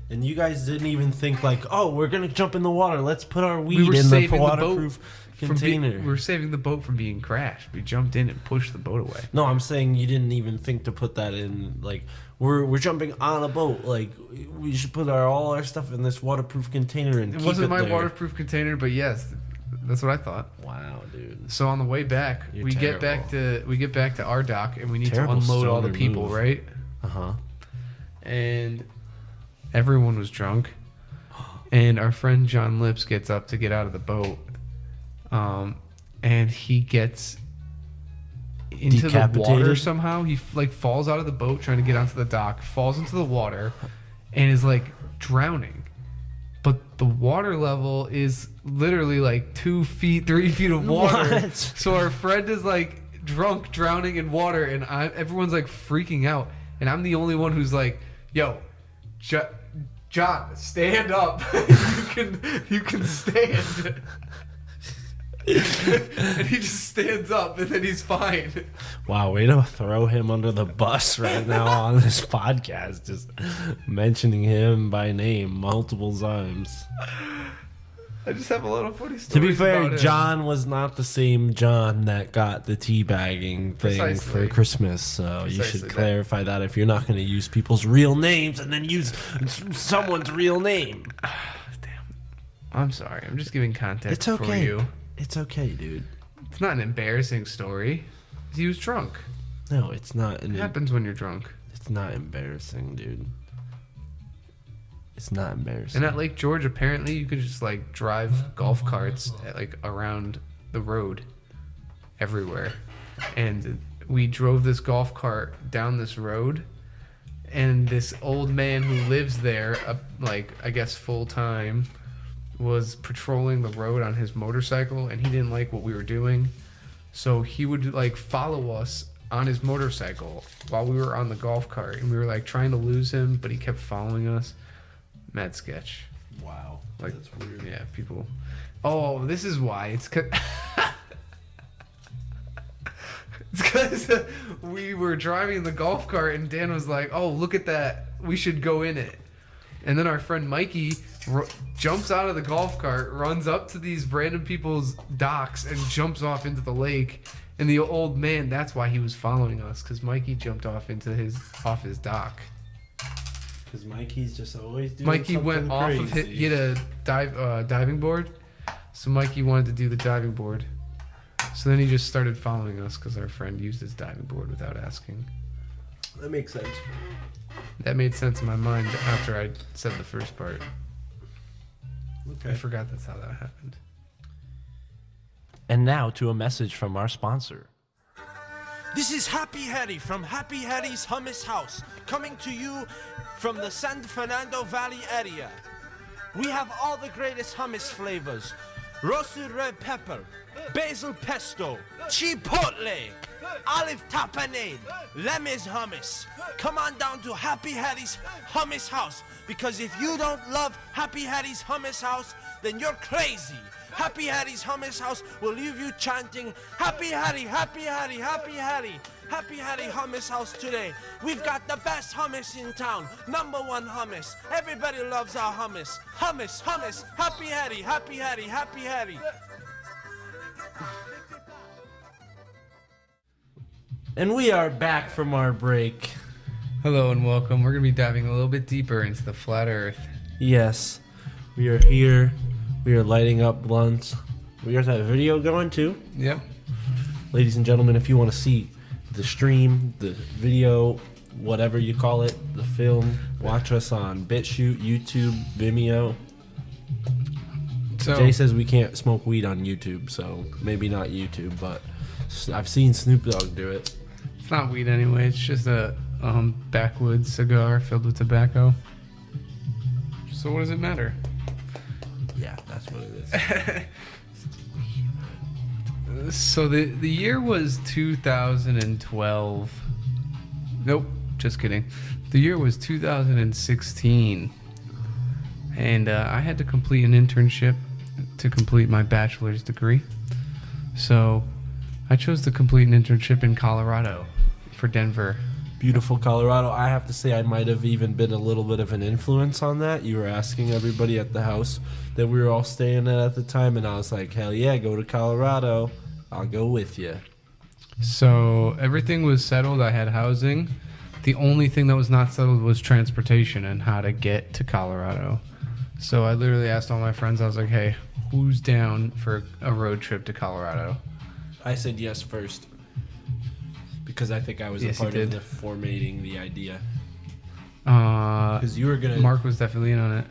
And you guys didn't even think like, oh, we're going to jump in the water. Let's put our weed in the waterproof container. We were saving the boat from being crashed. We jumped in and pushed the boat away. No, I'm saying you didn't even think to put that in. Like, we're jumping on a boat. Like, we should put all our stuff in this waterproof container and keep it there. It wasn't my waterproof container, but yes, that's what I thought. Wow, dude. So on the way back, we get back to our dock, and we need to unload all the people, right? Uh-huh. And everyone was drunk, and our friend John Lips gets up to get out of the boat, and he gets into the water somehow. He like falls out of the boat trying to get onto the dock, falls into the water, and is like drowning. But the water level is literally like 2 feet, 3 feet of water. What? So our friend is like drunk, drowning in water, and everyone's like freaking out, and I'm the only one who's like, "Yo, John, stand up. you can stand." And he just stands up, and then he's fine. Wow, way to throw him under the bus right now on this podcast, just mentioning him by name multiple times. I just have a lot of funny stories. To be fair, John was not the same John that got the teabagging thing for Christmas, so you should clarify that if you're not going to use people's real names and then use someone's real name. Damn. I'm sorry. I'm just giving context for you. It's okay, dude. It's not an embarrassing story. He was drunk. No, it's not. It happens when you're drunk. It's not embarrassing, dude. It's not embarrassing. And at Lake George, apparently, you could just like drive golf carts like around the road, everywhere. And we drove this golf cart down this road, and this old man who lives there, like I guess full time, was patrolling the road on his motorcycle, and he didn't like what we were doing, so he would like follow us on his motorcycle while we were on the golf cart, and we were like trying to lose him, but he kept following us. Mad sketch. Wow. Like, that's weird. Yeah, people. Oh, this is why. It's because we were driving the golf cart and Dan was like, "Oh, look at that. We should go in it." And then our friend Mikey jumps out of the golf cart, runs up to these random people's docks, and jumps off into the lake. And the old man, that's why he was following us, because Mikey jumped off his dock. Because Mikey's just always doing Mikey something went off crazy. of it. He had a diving board, so Mikey wanted to do the diving board. So then he just started following us because our friend used his diving board without asking. That makes sense. That made sense in my mind after I said the first part. Okay. I forgot that's how that happened. And now to a message from our sponsor. This is Happy Hattie from Happy Hattie's Hummus House, coming to you from the San Fernando Valley area. We have all the greatest hummus flavors: roasted red pepper, basil pesto, chipotle, olive tapenade, lemons hummus. Come on down to Happy Hattie's Hummus House, because if you don't love Happy Hattie's Hummus House, then you're crazy. Happy Hattie's Hummus House will leave you chanting, Happy Hattie, Happy Hattie, Happy Hattie. Happy Hattie Hummus House today. We've got the best hummus in town. #1 hummus. Everybody loves our hummus. Hummus, hummus. Happy Hattie, Happy Hattie, Happy Hattie. And we are back from our break. Hello and welcome. We're going to be diving a little bit deeper into the flat earth. Yes, we are here. We are lighting up blunts. We got that video going too. Yep. Ladies and gentlemen, if you want to see the stream, the video, whatever you call it, the film, watch us on BitChute, YouTube, Vimeo. So, Jay says we can't smoke weed on YouTube, so maybe not YouTube, but I've seen Snoop Dogg do it. it's not weed anyway. It's just a backwoods cigar filled with tobacco. So what does it matter? Yeah, that's what it is. So the year was 2012. Nope, just kidding. The year was 2016. And I had to complete an internship to complete my bachelor's degree. So I chose to complete an internship in Colorado for Denver. Beautiful Colorado. I have to say I might have even been a little bit of an influence on that. You were asking everybody at the house that we were all staying at the time, and I was like, hell yeah, go to Colorado. I'll go with you. So everything was settled. I had housing. The only thing that was not settled was transportation and how to get to Colorado. So I literally asked all my friends, I was like, hey, who's down for a road trip to Colorado? I said yes first because I think I was Yes, a part you of did. the formatting the idea. Because you were going to... Mark was definitely in on it.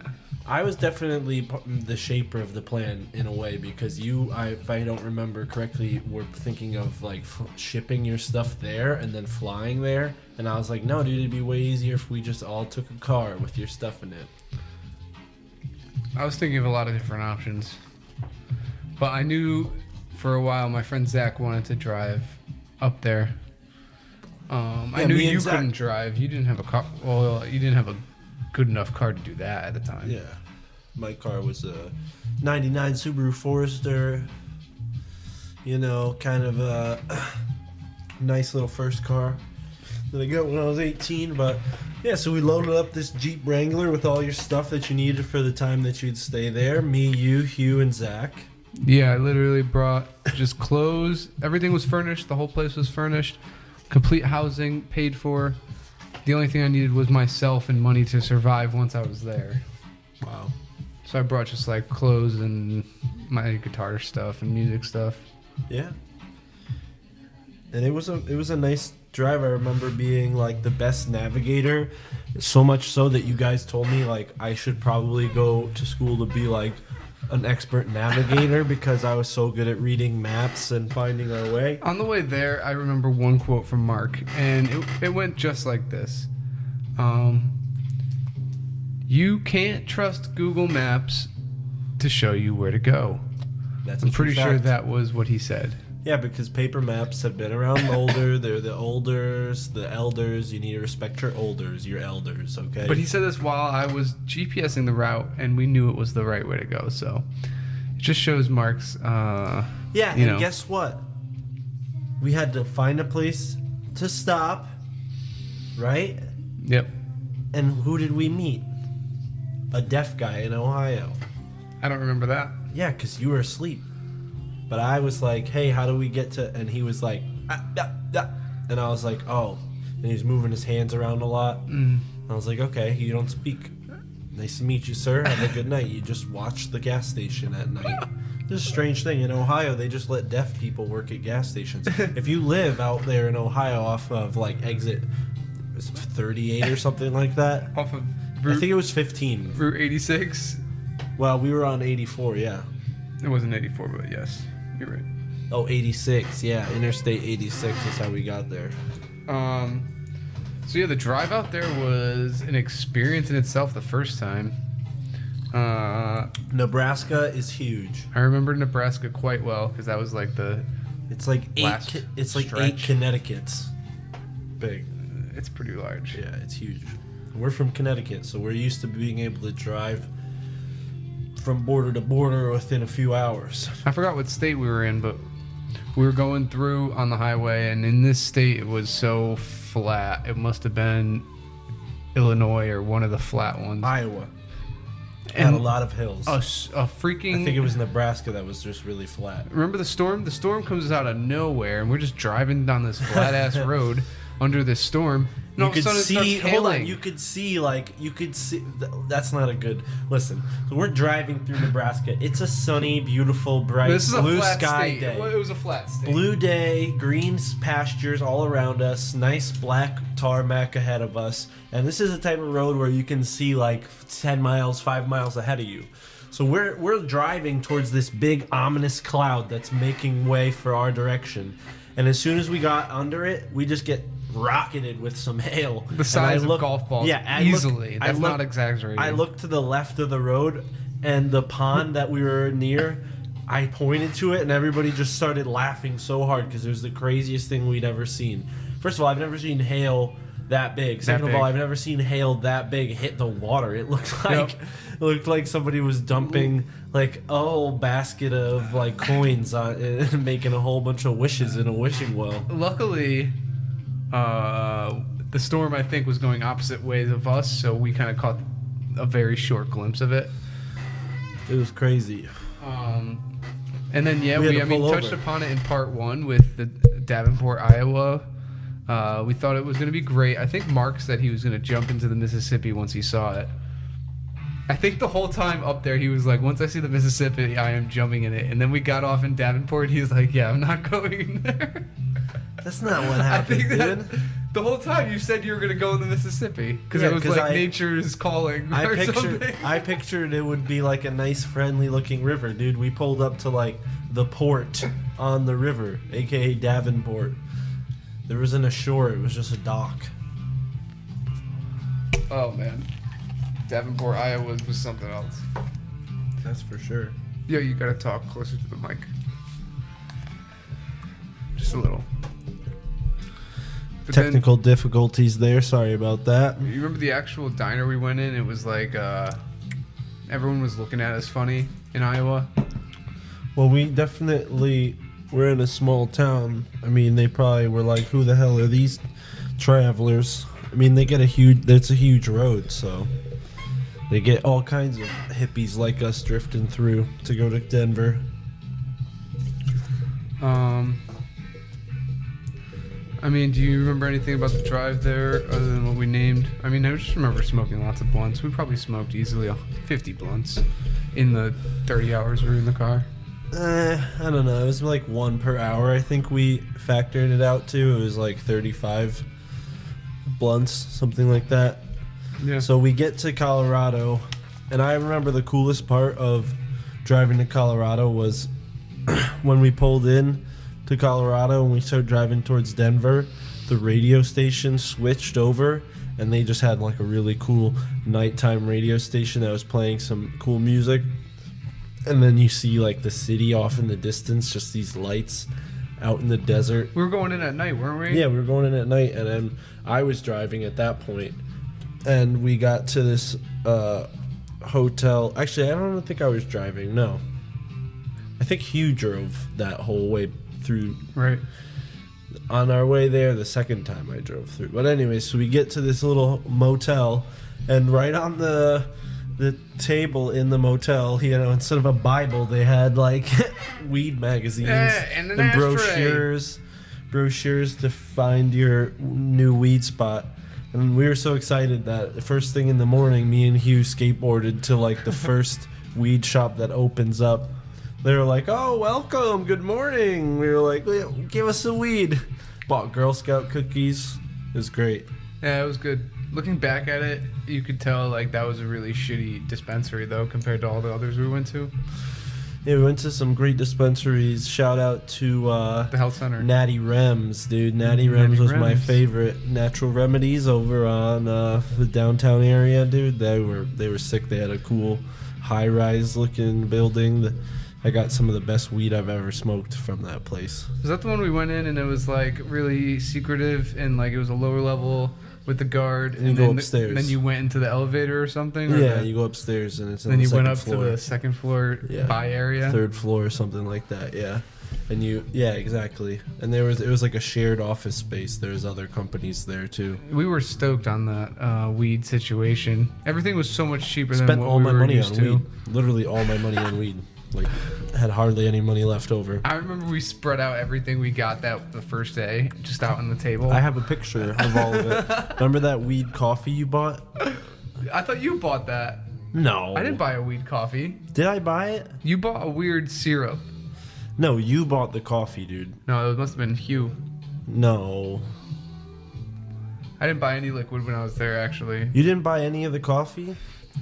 I was definitely the shaper of the plan in a way because you, if I don't remember correctly, were thinking of like shipping your stuff there and then flying there. And I was like, no, dude, it'd be way easier if we just all took a car with your stuff in it. I was thinking of a lot of different options. But I knew for a while my friend Zach wanted to drive up there. I knew you couldn't drive. You didn't have a car. Well, you didn't have a good enough car to do that at the time. Yeah. My car was a 99 Subaru Forester. You know, kind of a nice little first car that I got when I was 18. But yeah, so we loaded up this Jeep Wrangler with all your stuff that you needed for the time that you'd stay there. Me, you, Hugh, and Zach. Yeah, I literally brought just clothes. Everything was furnished. The whole place was furnished. Complete housing, paid for. The only thing I needed was myself and money to survive once I was there. Wow. So I brought just like clothes and my guitar stuff and music stuff. Yeah. And it was a nice drive. I remember being like the best navigator, so much so that you guys told me like I should probably go to school to be like an expert navigator because I was so good at reading maps and finding our way. On the way there, I remember one quote from Mark, and it went just like this. You can't trust Google Maps to show you where to go. I'm pretty sure that was what he said. Yeah, because paper maps have been around older. They're the olders, the elders. You need to respect your olders, your elders, okay? But he said this while I was GPSing the route, and we knew it was the right way to go. So it just shows Mark's, guess what? We had to find a place to stop, right? Yep. And who did we meet? A deaf guy in Ohio. I don't remember that. Yeah, because you were asleep. But I was like, hey, how do we get to... And he was like, and I was like, oh. And he was moving his hands around a lot. And I was like, okay, you don't speak. Nice to meet you, sir. Have a good night. You just watch the gas station at night. This is a strange thing. In Ohio, they just let deaf people work at gas stations. If you live out there in Ohio off of, like, exit 38 or something like that. Off of I think it was 15. Route 86? Well, we were on 84, yeah. It wasn't 84, but yes. You're right. Oh, 86. Yeah, Interstate 86 is how we got there. So yeah, the drive out there was an experience in itself the first time. Nebraska is huge. I remember Nebraska quite well because that was like the It's like eight. It's like stretch. 8 Connecticut's big. It's pretty large. Yeah, it's huge. We're from Connecticut, so we're used to being able to drive from border to border within a few hours. I forgot what state we were in, but we were going through on the highway, and in this state it was so flat. It must have been Illinois or one of the flat ones. Iowa. Had a lot of hills. A freaking... I think it was Nebraska that was just really flat. Remember the storm? The storm comes out of nowhere, and we're just driving down this flat-ass road under this storm. And all of a sudden it starts hailing. Hold on, you could see, that's not a good, listen, so we're driving through Nebraska. It's a sunny, beautiful, bright, blue sky day. It was a flat state. Blue day, green pastures all around us, nice black tarmac ahead of us, and this is the type of road where you can see like 10 miles, 5 miles ahead of you. So we're driving towards this big ominous cloud that's making way for our direction. And as soon as we got under it, we just get rocketed with some hail. The size of golf balls. Yeah, easily. That's not exaggerating. I looked to the left of the road, and the pond that we were near, I pointed to it, and everybody just started laughing so hard because it was the craziest thing we'd ever seen. First of all, I've never seen hail that big. Second of all, I've never seen hail that big hit the water. It looked like it looked like somebody was dumping like a whole basket of like coins on and making a whole bunch of wishes in a wishing well. Luckily, the storm I think was going opposite ways of us, so we kind of caught a very short glimpse of it. It was crazy. And then we touched upon it in part 1 with the Davenport, Iowa. We thought it was going to be great. I think Mark said he was going to jump into the Mississippi once he saw it. I think the whole time up there he was like, once I see the Mississippi, I am jumping in it. And then we got off in Davenport. He was like, yeah, I'm not going there. That's not what happened, dude. The whole time you said you were going to go in the Mississippi because it was like nature's calling or something. I pictured it would be like a nice, friendly-looking river, dude. We pulled up to like the port on the river, a.k.a. Davenport. There wasn't a shore. It was just a dock. Oh, man. Davenport, Iowa was something else. That's for sure. Yeah, you got to talk closer to the mic. Just a little. But technical difficulties there. Sorry about that. You remember the actual diner we went in? It was like everyone was looking at us funny in Iowa. Well, we definitely were in a small town. I mean, they probably were like, who the hell are these travelers? I mean, it's a huge road, so they get all kinds of hippies like us drifting through to go to Denver. I mean, do you remember anything about the drive there other than what we named? I mean, I just remember smoking lots of blunts. We probably smoked easily 50 blunts in the 30 hours we were in the car. I don't know. It was like 1 per hour. I think we factored it out to. It was like 35 blunts, something like that. Yeah. So we get to Colorado, and I remember the coolest part of driving to Colorado was when we pulled in to Colorado and we started driving towards Denver. The radio station switched over, and they just had like a really cool nighttime radio station that was playing some cool music. And then you see like the city off in the distance, just these lights out in the desert. We were going in at night, weren't we? Yeah, we were going in at night, and then I was driving at that point, and we got to this hotel. Actually, I don't think I was driving. No, I think Hugh drove that whole way through. Right. On our way there, the second time I drove through. But anyway, so we get to this little motel, and right on the table in the motel, you know, instead of a Bible, they had like weed magazines and brochures to find your new weed spot. And we were so excited that the first thing in the morning, me and Hugh skateboarded to like the first weed shop that opens up. They were like, "Oh, welcome, good morning." We were like, "Give us some weed." Bought Girl Scout cookies. It was great. Yeah, it was good. Looking back at it, you could tell like that was a really shitty dispensary though compared to all the others we went to. Yeah, we went to some great dispensaries. Shout out to the health center. Natty Rems, dude. Natty Rems was my favorite. Natural Remedies over on the downtown area, dude. They were sick. They had a cool high-rise looking building. I got some of the best weed I've ever smoked from that place. Was that the one we went in and it was like really secretive and like it was a lower level with the guard, and then you go upstairs. Then you went into the elevator or something? Yeah, you go upstairs and it's on the second floor. Then you went up to the second floor by area? Third floor or something like that, yeah. And exactly. And it was like a shared office space. There's other companies there too. We were stoked on that weed situation. Everything was so much cheaper than what all we my were money used on to. weed. Literally all my money on weed. Like, had hardly any money left over. I remember we spread out everything we got that the first day, just out on the table. I have a picture of all of it. Remember that weed coffee you bought? I thought you bought that. No. I didn't buy a weed coffee. Did I buy it? You bought a weird syrup. No, you bought the coffee, dude. No, it must have been Hugh. No. I didn't buy any liquid when I was there, actually. You didn't buy any of the coffee?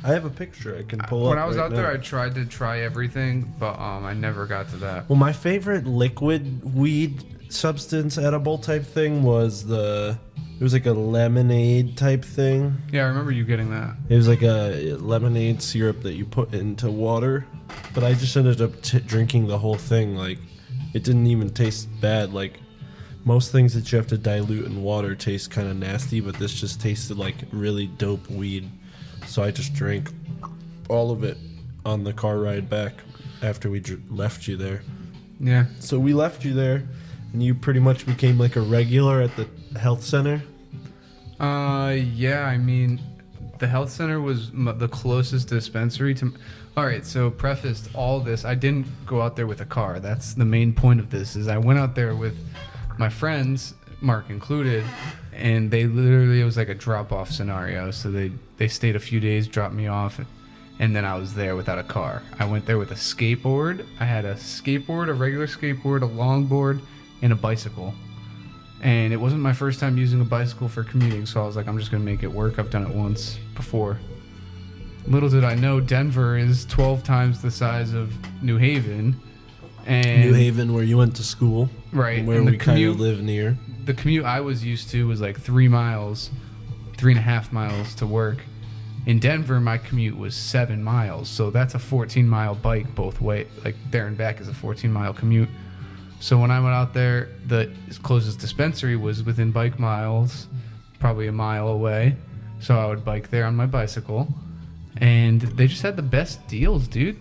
I have a picture I can pull up. When I was out there, I tried tried to try everything, but I never got to that. Well, my favorite liquid weed substance edible type thing was it was like a lemonade type thing. Yeah, I remember you getting that. It was like a lemonade syrup that you put into water, but I just ended up drinking the whole thing. Like, it didn't even taste bad. Like, most things that you have to dilute in water taste kind of nasty, but this just tasted like really dope weed. So I just drank all of it on the car ride back after we left you there. Yeah. So we left you there, and you pretty much became like a regular at the health center? Yeah, I mean, the health center was the closest dispensary to... All right, so prefaced all this, I didn't go out there with a car. That's the main point of this, is I went out there with my friends, Mark included, and they literally, it was like a drop-off scenario. So they stayed a few days, dropped me off, and then I was there without a car. I went there with a skateboard. I had a skateboard, a regular skateboard, a longboard, and a bicycle. And it wasn't my first time using a bicycle for commuting, so I was like, I'm just going to make it work. I've done it once before. Little did I know, Denver is 12 times the size of New Haven. And New Haven, where you went to school. Right. Where we kind of live near. The commute I was used to was like 3.5 miles to work. In Denver, my commute was 7 miles. So that's a 14-mile bike both way. Like, there and back is a 14-mile commute. So when I went out there, the closest dispensary was within bike miles, probably a mile away. So I would bike there on my bicycle. And they just had the best deals, dude.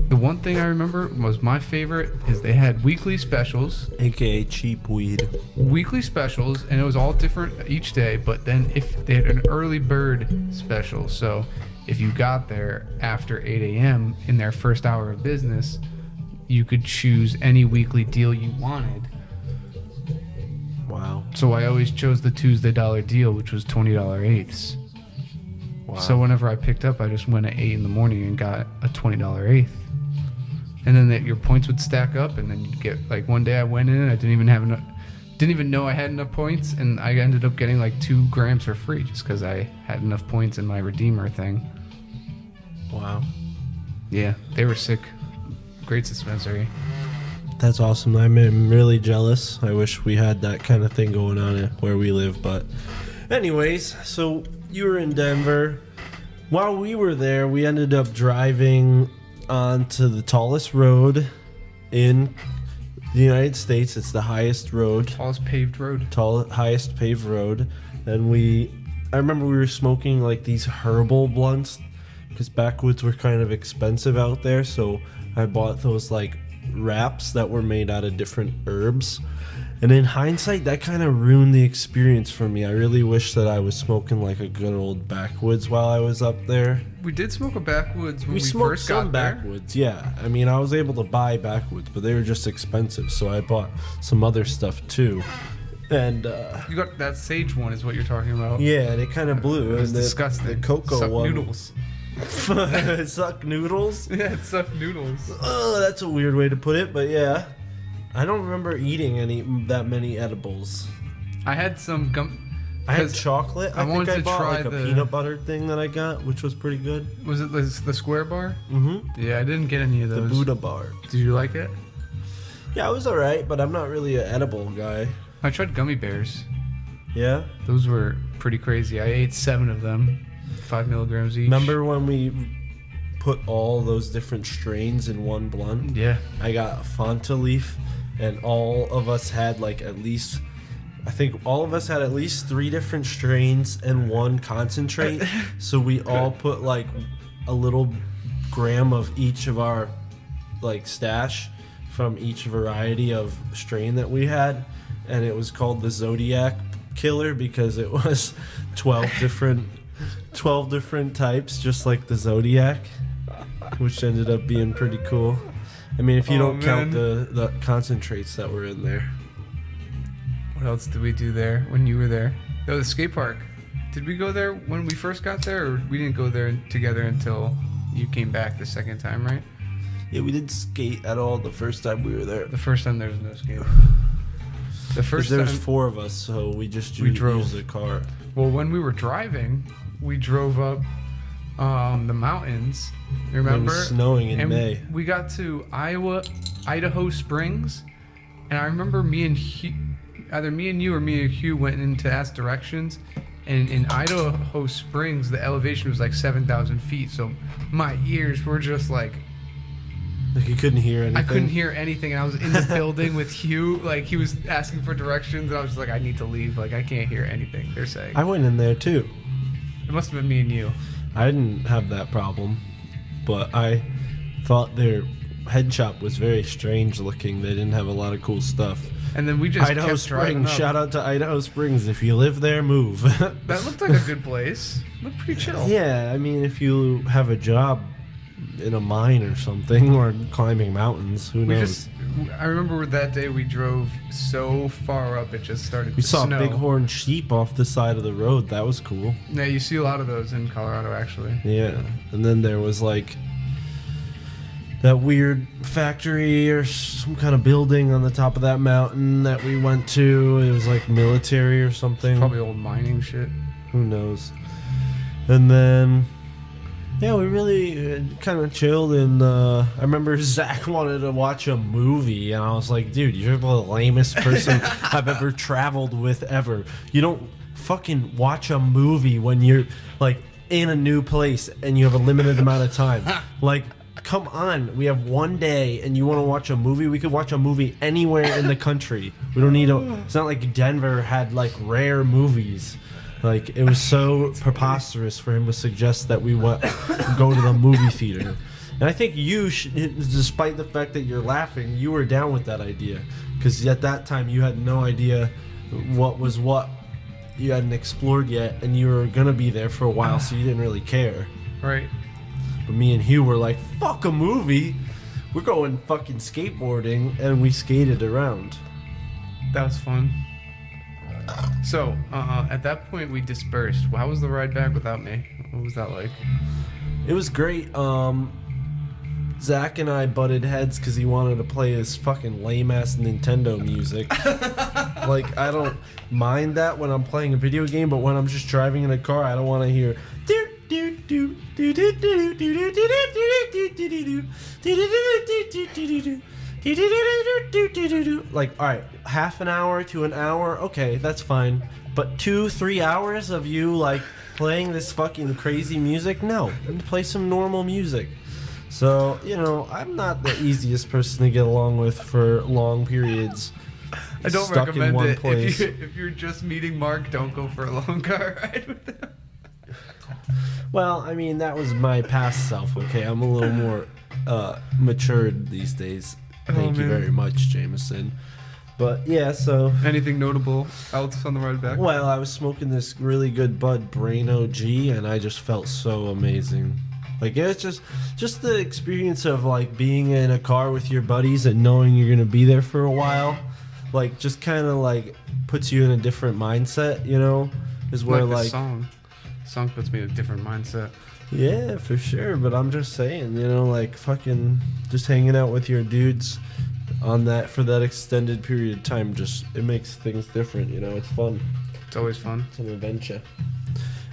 The one thing I remember was my favorite is they had weekly specials. AKA cheap weed. Weekly specials, and it was all different each day. But then if they had an early bird special, so if you got there after 8 a.m. in their first hour of business, you could choose any weekly deal you wanted. Wow. So I always chose the Tuesday dollar deal, which was $20 eighths. Wow. So whenever I picked up, I just went at 8 in the morning and got a $20 eighth. and then your points would stack up, and then you'd get like one day I went in and I didn't even know I had enough points, and I ended up getting like 2 grams for free just because I had enough points in my Redeemer thing. Wow. Yeah, they were sick. Great dispensary. That's awesome. I'm really jealous. I wish we had that kind of thing going on where we live. But anyways, so you were in Denver. While we were there, we ended up driving onto the tallest road in the United States. It's the highest road. Tallest paved road. Highest paved road. And I remember we were smoking like these herbal blunts because backwoods were kind of expensive out there. So I bought those like wraps that were made out of different herbs, and in hindsight that kind of ruined the experience for me. I really wish that I was smoking like a good old backwoods while I was up there. We did smoke a backwoods when we smoked first got some backwoods, yeah. I mean, I was able to buy backwoods, but they were just expensive, so I bought some other stuff too. And you got that sage one is what you're talking about. Yeah, and it kind of blew. It was disgusting. The cocoa Suck one. Noodles. Suck noodles? Yeah, it sucked noodles. Oh, that's a weird way to put it, but yeah. I don't remember eating that many edibles. I had some gum. I had chocolate. I wanted think I to bought try like a the peanut butter thing that I got, which was pretty good. Was it the square bar? Mm-hmm. Yeah, I didn't get any of those. The Buddha bar. Did you like it? Yeah, it was alright, but I'm not really an edible guy. I tried gummy bears. Yeah? Those were pretty crazy. I ate 7 of them. 5 milligrams each. Remember when we put all those different strains in one blunt? Yeah. I got Fanta Leaf, and all of us had like at least, I think all of us had at least 3 different strains and 1 concentrate. So we all put like a little gram of each of our like stash from each variety of strain that we had, and it was called the Zodiac Killer because it was 12 different types, just like the Zodiac, which ended up being pretty cool. I mean, if you don't count the concentrates that were in there. What else did we do there when you were there? Oh, the skate park. Did we go there when we first got there, or we didn't go there together until you came back the second time, right? Yeah, we didn't skate at all the first time we were there. The first time there was no skate. The first there time was 4 of us, so we drove the car. Well, when we were driving, we drove up the mountains. You remember? It was snowing in May. We got to Idaho Springs, and I remember either me and you or me and Hugh went in to ask directions, and in Idaho Springs the elevation was like 7,000 feet. So my ears were just like you couldn't hear anything. I couldn't hear anything, and I was in the building with Hugh. Like, he was asking for directions, and I was just like, I need to leave. Like, I can't hear anything they're saying. I went in there too. It must have been me and you. I didn't have that problem, but I thought their head shop was very strange looking. They didn't have a lot of cool stuff. And then we just Idaho kept driving Springs. up. Shout out to Idaho Springs. If you live there, move. That looked like a good place. Looked pretty chill. Yeah, I mean, if you have a job in a mine or something, or climbing mountains, who knows? I remember that day we drove so far up, it just started to snow. We saw bighorn sheep off the side of the road. That was cool. Yeah, you see a lot of those in Colorado, actually. Yeah, and then there was like that weird factory or some kind of building on the top of that mountain that we went to. It was like military or something. Probably old mining shit. Who knows? And then yeah, we really kind of chilled, and I remember Zach wanted to watch a movie, and I was like, dude, you're the lamest person I've ever traveled with ever. You don't fucking watch a movie when you're like in a new place and you have a limited amount of time. Like, come on, we have one day and you want to watch a movie? We could watch a movie anywhere in the country. We don't need it's not like Denver had like rare movies. Like, it was so preposterous for him to suggest that we go to the movie theater. And I think you, despite the fact that you're laughing, you were down with that idea. Because at that time, you had no idea what was what. You hadn't explored yet, and you were going to be there for a while, so you didn't really care. Right. But me and Hugh were like, fuck a movie. We're going fucking skateboarding, and we skated around. That was fun. So, at that point, we dispersed. How was the ride back without me? What was that like? It was great. Zach and I butted heads because he wanted to play his fucking lame-ass Nintendo music. Like, I don't mind that when I'm playing a video game, but when I'm just driving in a car, I don't want to hear... Like, alright, half an hour to an hour, okay, that's fine. But 2-3 hours of you, like, playing this fucking crazy music? No, play some normal music. So, you know, I'm not the easiest person to get along with for long periods. I don't stuck recommend in one it. place. If you're just meeting Mark, don't go for a long car ride with him. Well, I mean, that was my past self, okay? I'm a little more matured these days. Thank you very much, Jameson. But, yeah, so... Anything notable else on the ride back? Well, I was smoking this really good bud, Brain OG, and I just felt so amazing. Like, it's just the experience of, like, being in a car with your buddies and knowing you're going to be there for a while. Like, just kind of, like, puts you in a different mindset, you know? Is where, like... The song puts me in a different mindset. Yeah, for sure. But I'm just saying, you know, like, fucking just hanging out with your dudes on that for that extended period of time, just it makes things different, you know. It's fun. It's always fun. It's an adventure.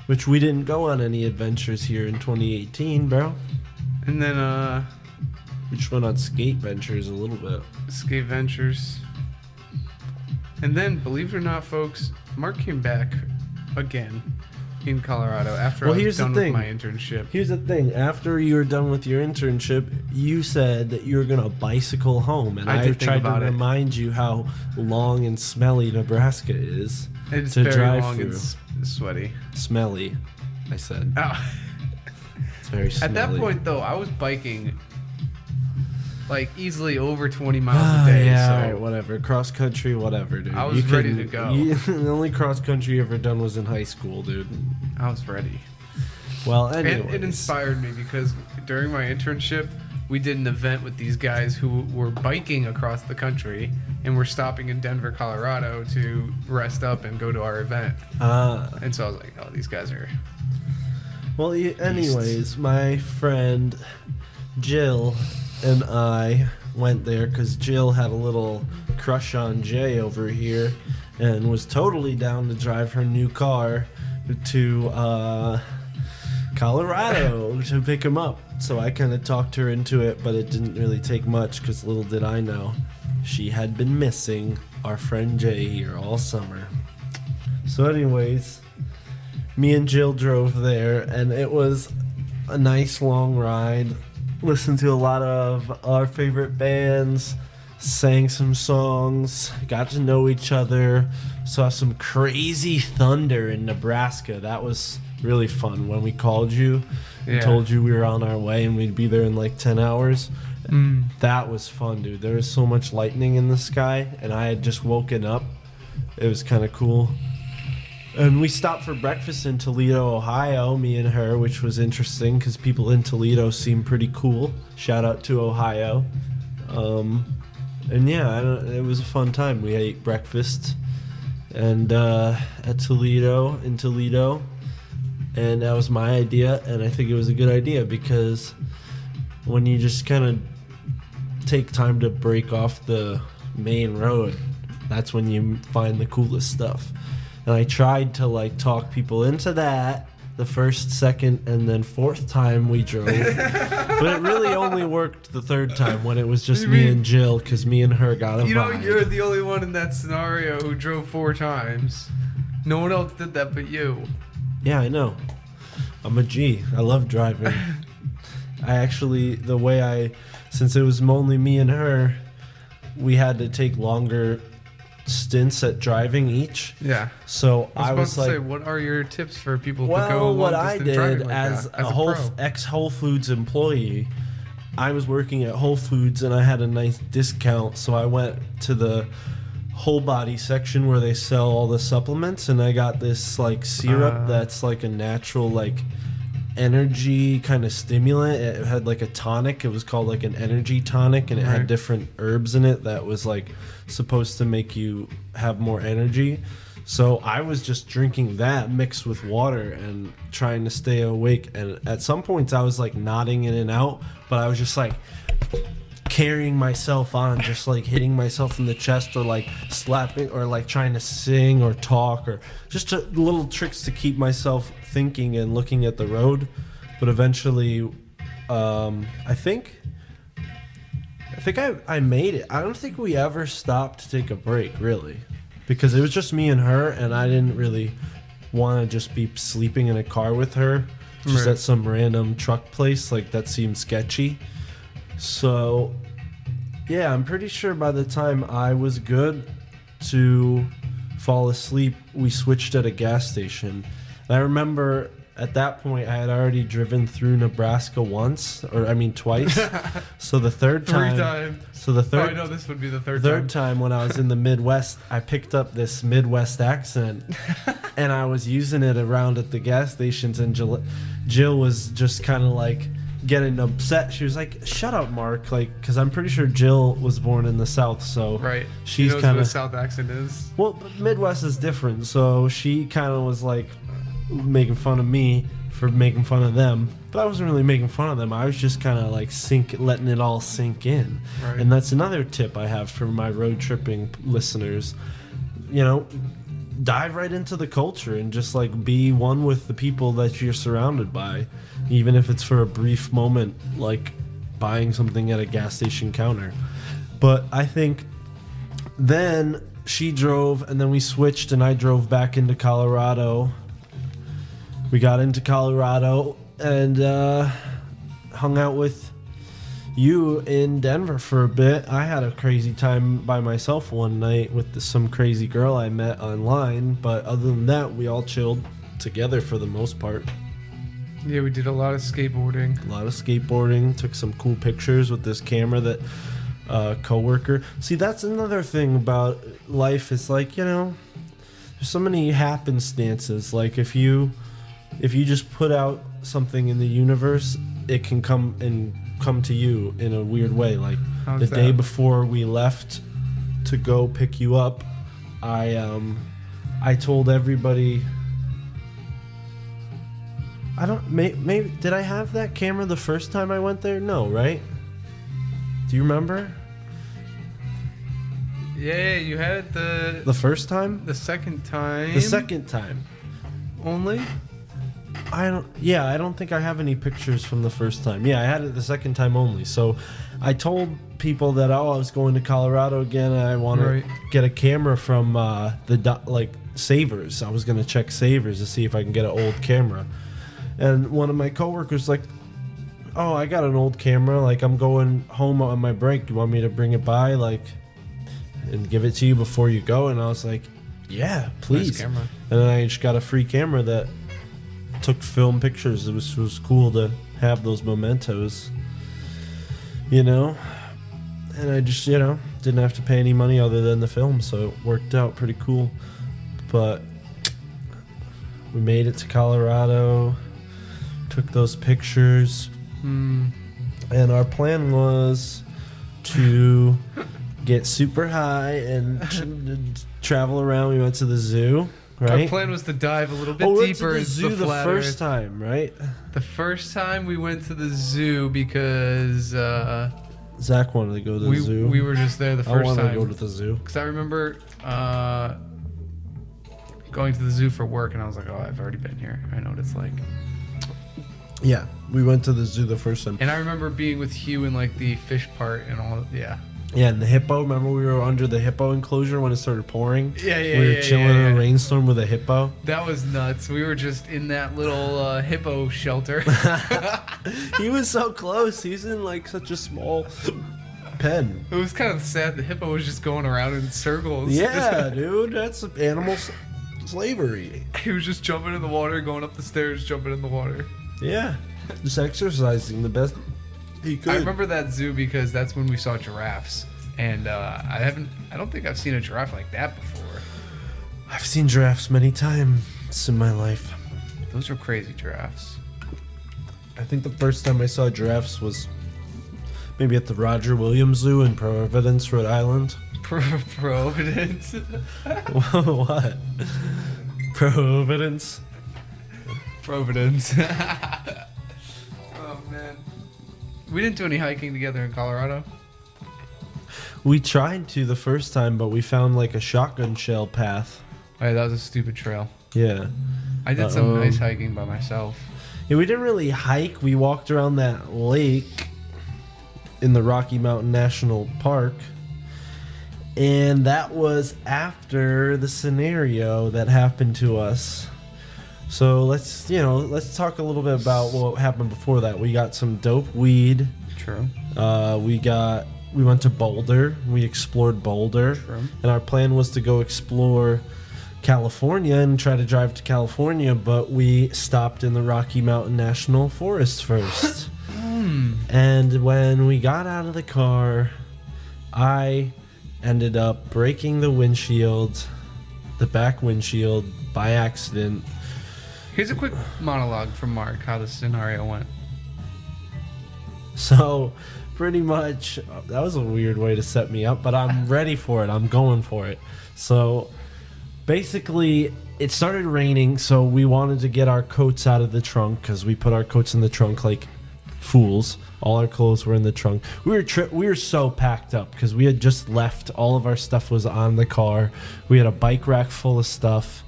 Which we didn't go on any adventures here in 2018, bro. And then we just went on skate ventures a little bit. Skate ventures. And then, believe it or not, folks, Mark came back again in Colorado after I was done with my internship. Here's the thing. After you were done with your internship, you said that you were going to bicycle home. And I tried to remind you how long and smelly Nebraska is. It's to very drive long through. and sweaty. Smelly, I said. Oh. It's very smelly. At that point, though, I was biking like easily over 20 miles a day. Yeah, so right, whatever. Cross country, whatever, dude. I was ready to go. The only cross country you ever done was in high school, dude. I was ready. Well, anyway. It inspired me because during my internship, we did an event with these guys who were biking across the country and were stopping in Denver, Colorado to rest up and go to our event. And so I was like, oh, these guys are... Well, anyways, my friend Jill and I went there because Jill had a little crush on Jay over here and was totally down to drive her new car to Colorado to pick him up. So I kind of talked her into it, but it didn't really take much because little did I know she had been missing our friend Jay here all summer. So anyways, me and Jill drove there, and it was a nice long ride. Listened to a lot of our favorite bands, sang some songs, got to know each other, saw some crazy thunder in Nebraska. That was really fun. When we called you and told you we were on our way and we'd be there in like 10 hours, that was fun, dude. There was so much lightning in the sky, and I had just woken up. It was kind of cool. And we stopped for breakfast in Toledo, Ohio, me and her, which was interesting because people in Toledo seem pretty cool. Shout out to Ohio. And yeah, it was a fun time. We ate breakfast and in Toledo, and that was my idea, and I think it was a good idea because when you just kind of take time to break off the main road, that's when you find the coolest stuff. And I tried to like talk people into that the first, second, and then fourth time we drove. But it really only worked the third time when it was just me and Jill, because me and her got a vibe. You know, you're the only one in that scenario who drove 4 times. No one else did that but you. Yeah, I know. I'm a G. I love driving. I actually, since it was only me and her, we had to take longer stints at driving each. Yeah. So I was like, say, what are your tips for people to go well, what I did like as that, a ex-Whole Foods employee, I was working at Whole Foods and I had a nice discount, so I went to the whole body section where they sell all the supplements, and I got this like syrup that's like a natural like energy kind of stimulant. It had like a tonic. It was called like an energy tonic, and it had different herbs in it that was like supposed to make you have more energy. So I was just drinking that mixed with water and trying to stay awake, and at some points I was like nodding in and out, but I was just like carrying myself on, just like hitting myself in the chest or like slapping or like trying to sing or talk or just little tricks to keep myself thinking and looking at the road. But eventually, I think I made it. I don't think we ever stopped to take a break, really, because it was just me and her, and I didn't really want to just be sleeping in a car with her just at some random truck place. Like, that seemed sketchy. So, yeah, I'm pretty sure by the time I was good to fall asleep, we switched at a gas station. And I remember at that point I had already driven through Nebraska twice. So the third time... 3 times. So the third... Oh, I know this would be the third time when I was in the Midwest, I picked up this Midwest accent, and I was using it around at the gas stations, and Jill was just kind of like getting upset. She was like, "Shut up, Mark," like, because I'm pretty sure Jill was born in the South, so right. She's knows kind what a of South accent is. Well, but Midwest is different, so she kind of was like making fun of me for making fun of them, but I wasn't really making fun of them. I was just kind of like letting it all sink in. Right. And that's another tip I have for my road tripping listeners. You know, dive right into the culture and just like be one with the people that you're surrounded by, even if it's for a brief moment, like buying something at a gas station counter. But I think then she drove, and then we switched, and I drove back into Colorado. We got into Colorado and hung out with you in Denver for a bit. I had a crazy time by myself one night with some crazy girl I met online, but other than that, we all chilled together for the most part. Yeah, we did a lot of skateboarding. Took some cool pictures with this camera that coworker. See, that's another thing about life. It's like, you know, there's so many happenstances. Like if you just put out something in the universe, it can come to you in a weird way. Like the day before we left to go pick you up, I told everybody. Maybe did I have that camera the first time I went there? No, right? Do you remember? Yeah, you had it the first time? The second time. The second time. Only? I don't think I have any pictures from the first time. Yeah, I had it the second time only. So I told people that I was going to Colorado again, and I want to get a camera from Savers. I was going to check Savers to see if I can get an old camera. And one of my coworkers like, "Oh, I got an old camera. Like, I'm going home on my break. You want me to bring it by, like, and give it to you before you go?" And I was like, "Yeah, please." Nice camera. And then I just got a free camera that took film pictures. It was cool to have those mementos, you know. And I just, you know, didn't have to pay any money other than the film, so it worked out pretty cool. But we made it to Colorado, took those pictures, and our plan was to get super high and travel around. We went to the zoo. Right? Our plan was to dive a little bit deeper into the zoo flat first earth. time, right? The first time we went to the zoo because Zach wanted to go to the zoo. We were just there the first time. I wanted to go to the zoo Because I remember going to the zoo for work, and I was like, "Oh, I've already been here. I know what it's like." Yeah, we went to the zoo the first time. And I remember being with Hugh in like the fish part and all. Yeah. Yeah, and the hippo. Remember we were under the hippo enclosure when it started pouring? Yeah. We were chilling in a rainstorm with a hippo. That was nuts. We were just in that little hippo shelter. He was so close. He's in like such a small pen. It was kind of sad. The hippo was just going around in circles. Yeah, dude. That's animal slavery. He was just jumping in the water, going up the stairs, jumping in the water. Yeah. Just exercising the best he could. I remember that zoo because that's when we saw giraffes. And I don't think I've seen a giraffe like that before. I've seen giraffes many times in my life. Those are crazy giraffes. I think the first time I saw giraffes was maybe at the Roger Williams Zoo in Providence, Rhode Island. Providence? What? Providence? Providence. Oh, man. We didn't do any hiking together in Colorado. We tried to the first time, but we found like a shotgun shell path. Oh, yeah, that was a stupid trail. Yeah. I did some nice hiking by myself. Yeah, we didn't really hike. We walked around that lake in the Rocky Mountain National Park. And that was after the scenario that happened to us. So let's talk a little bit about what happened before that. We got some dope weed. True. We went to Boulder. We explored Boulder. True. And our plan was to go explore California and try to drive to California, but we stopped in the Rocky Mountain National Forest first. And when we got out of the car, I ended up breaking the windshield, the back windshield, by accident. Here's a quick monologue from Mark, how the scenario went. So, pretty much, that was a weird way to set me up, but I'm ready for it. I'm going for it. So, basically, it started raining, so we wanted to get our coats out of the trunk because we put our coats in the trunk like fools. All our clothes were in the trunk. We were so packed up because we had just left. All of our stuff was on the car. We had a bike rack full of stuff.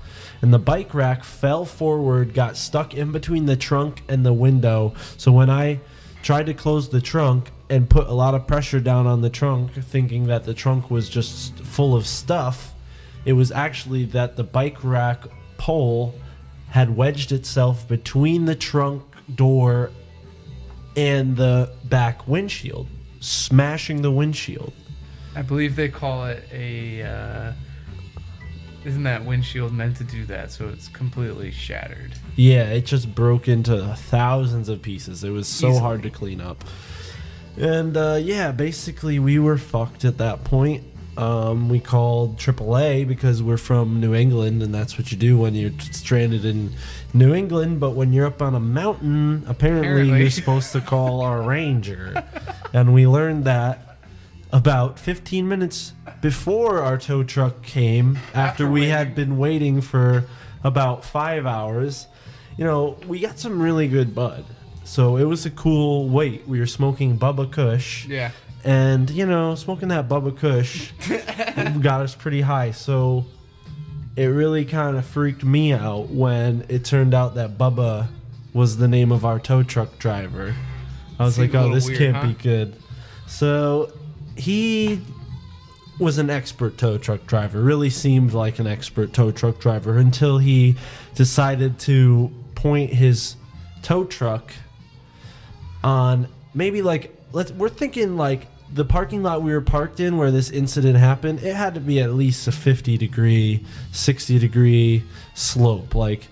And the bike rack fell forward, got stuck in between the trunk and the window. So when I tried to close the trunk and put a lot of pressure down on the trunk, thinking that the trunk was just full of stuff, it was actually that the bike rack pole had wedged itself between the trunk door and the back windshield, smashing the windshield. I believe they call it a... Isn't that windshield meant to do that? So it's completely shattered. Yeah, it just broke into thousands of pieces. It was so hard to clean up. And yeah, basically we were fucked at that point. We called AAA because we're from New England, and that's what you do when you're stranded in New England. But when you're up on a mountain, apparently you're supposed to call our ranger. And we learned that about 15 minutes before our tow truck came, after we had been waiting for about 5 hours. You know, we got some really good bud. So it was a cool wait. We were smoking Bubba Kush. Yeah. And, you know, smoking that Bubba Kush got us pretty high. So it really kind of freaked me out when it turned out that Bubba was the name of our tow truck driver. I was like, oh, this can't be good. So he was an expert tow truck driver, really seemed like an expert tow truck driver until he decided to point his tow truck on maybe like, we're thinking like the parking lot we were parked in where this incident happened, it had to be at least a 50-degree, 60-degree slope. Like,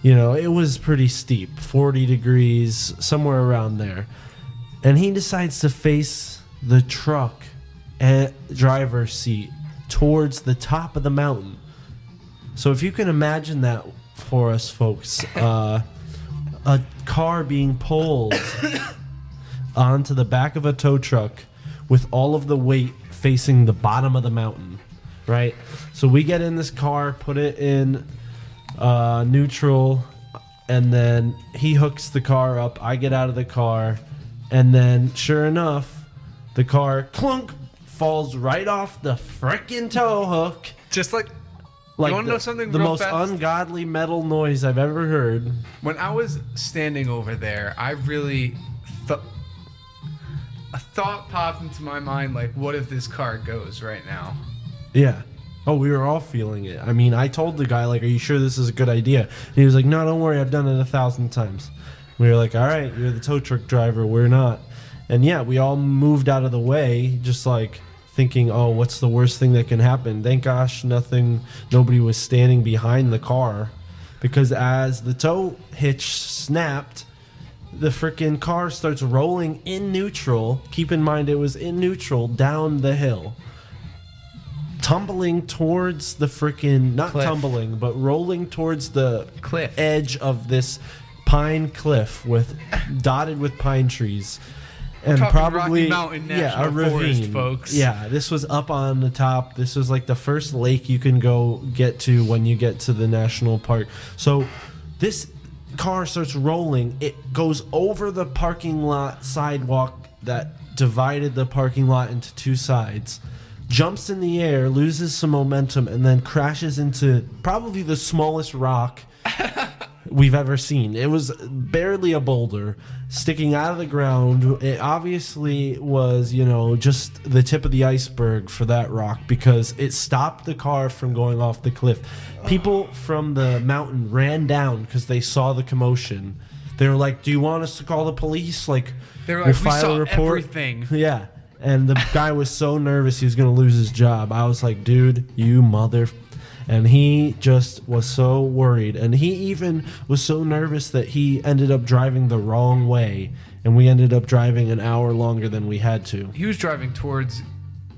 you know, it was pretty steep, 40 degrees, somewhere around there. And he decides to face the truck and driver's seat towards the top of the mountain. So if you can imagine that for us folks, a car being pulled onto the back of a tow truck with all of the weight facing the bottom of the mountain, right? So we get in this car, put it in neutral, and then he hooks the car up. I get out of the car, and then sure enough, the car clunk falls right off the frickin' tow hook. Just like you want to know something the real most fast? ungodly metal noise I've ever heard. When I was standing over there, I really a thought popped into my mind, like, what if this car goes right now? Yeah. Oh, we were all feeling it. I mean, I told the guy, like, are you sure this is a good idea? And he was like, no, don't worry, I've done it 1,000 times. We were like, all right, you're the tow truck driver, we're not. And yeah, we all moved out of the way, just like thinking, oh, what's the worst thing that can happen? Thank gosh nobody was standing behind the car, because as the tow hitch snapped, the freaking car starts rolling in neutral. Keep in mind it was in neutral down the hill, tumbling towards the freaking, not cliff. Tumbling, but rolling towards the cliff edge of this pine cliff dotted with pine trees. And probably Rocky Mountain National a ravine, Forest, folks. Yeah, this was up on the top. This was like the first lake you can go get to when you get to the national park. So this car starts rolling. It goes over the parking lot sidewalk that divided the parking lot into two sides, jumps in the air, loses some momentum, and then crashes into probably the smallest rock we've ever seen. It was barely a boulder sticking out of the ground. It obviously was, just the tip of the iceberg for that rock because it stopped the car from going off the cliff. People from the mountain ran down because they saw the commotion. They were like, "Do you want us to call the police? Like, they were like, we'll we file saw a report?" everything. Yeah. And the guy was so nervous he was going to lose his job. I was like, "Dude, you mother..." And he just was so worried. And he even was so nervous that he ended up driving the wrong way. And we ended up driving an hour longer than we had to. He was driving towards,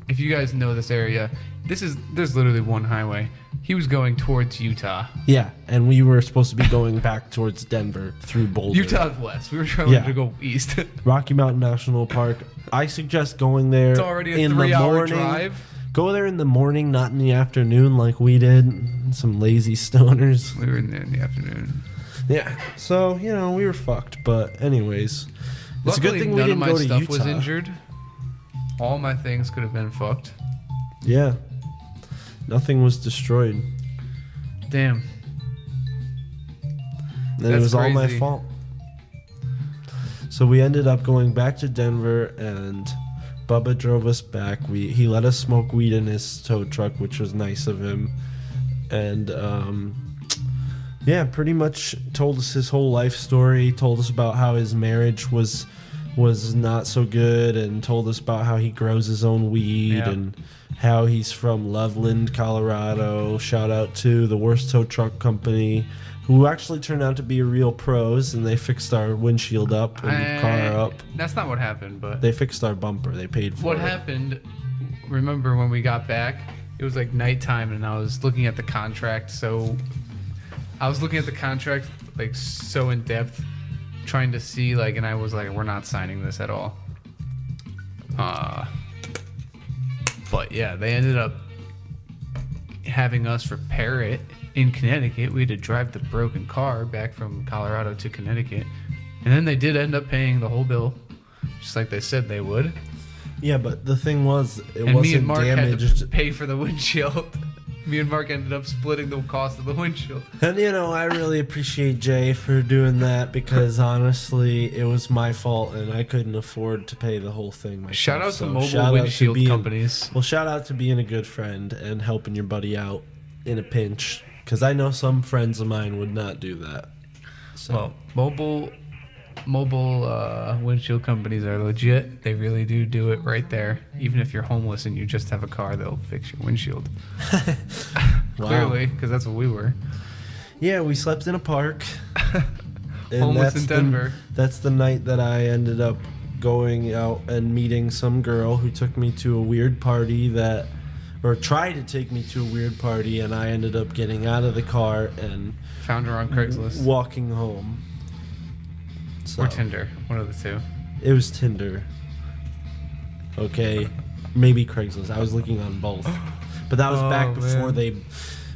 if you guys know this area, there's literally one highway. He was going towards Utah. Yeah, and we were supposed to be going back towards Denver through Boulder. Utah's west. We were trying to go east. Rocky Mountain National Park. I suggest going there it's already a in the 3-hour morning. drive. Go there in the morning, not in the afternoon like we did. Some lazy stoners. We were in there in the afternoon. Yeah, so, we were fucked. But anyways, it's a good thing we didn't go to Utah. None of my stuff was injured. All my things could have been fucked. Yeah. Nothing was destroyed. Damn. And it was all my fault. So we ended up going back to Denver, and Bubba drove us back. He let us smoke weed in his tow truck, which was nice of him. And pretty much told us his whole life story. Told us about how his marriage was not so good, and told us about how he grows his own weed and how he's from Loveland, Colorado. Shout out to the Worst Tow Truck Company, who actually turned out to be real pros, and they fixed our windshield up and car up. That's not what happened, but they fixed our bumper. They paid for it. What happened, remember when we got back, it was like nighttime, and I was looking at the contract, so in depth, trying to see, and I was like, we're not signing this at all. But yeah, they ended up having us repair it in Connecticut. We had to drive the broken car back from Colorado to Connecticut. And then they did end up paying the whole bill, just like they said they would. Yeah, but the thing was, it and wasn't me and Mark damaged. had to pay for the windshield. Me and Mark ended up splitting the cost of the windshield. And I really appreciate Jay for doing that, because honestly, it was my fault and I couldn't afford to pay the whole thing myself. Shout out to mobile windshield companies. Well, shout out to being a good friend and helping your buddy out in a pinch, because I know some friends of mine would not do that. So. Well, mobile windshield companies are legit. They really do it right there. Even if you're homeless and you just have a car, they'll fix your windshield. Clearly, because that's what we were. Yeah, we slept in a park. Homeless in Denver. That's the night that I ended up going out and meeting some girl who took me to a weird party or tried to take me to a weird party, and I ended up getting out of the car and found her on Craigslist. Walking home. So, or Tinder, one of the two. It was Tinder. Okay, maybe Craigslist. I was looking on both. But that was back before they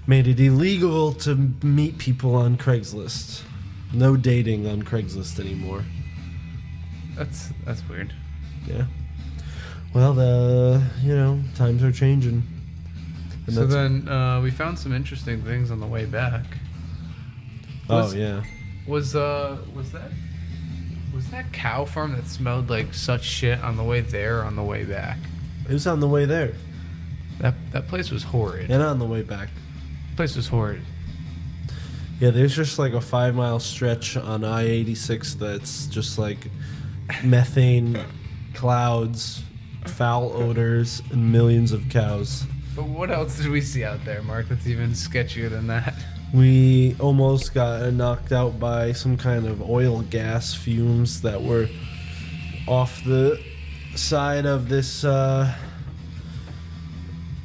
made it illegal to meet people on Craigslist. No dating on Craigslist anymore. That's weird. Yeah. Well, times are changing. And so then we found some interesting things on the way back. Was that cow farm that smelled like such shit on the way there or on the way back? It was on the way there. That place was horrid. And on the way back. The place was horrid. Yeah, there's just like a 5-mile stretch on I-86 that's just like methane clouds, foul odors, and millions of cows. But what else did we see out there, Mark, that's even sketchier than that? We almost got knocked out by some kind of oil gas fumes that were off the side of this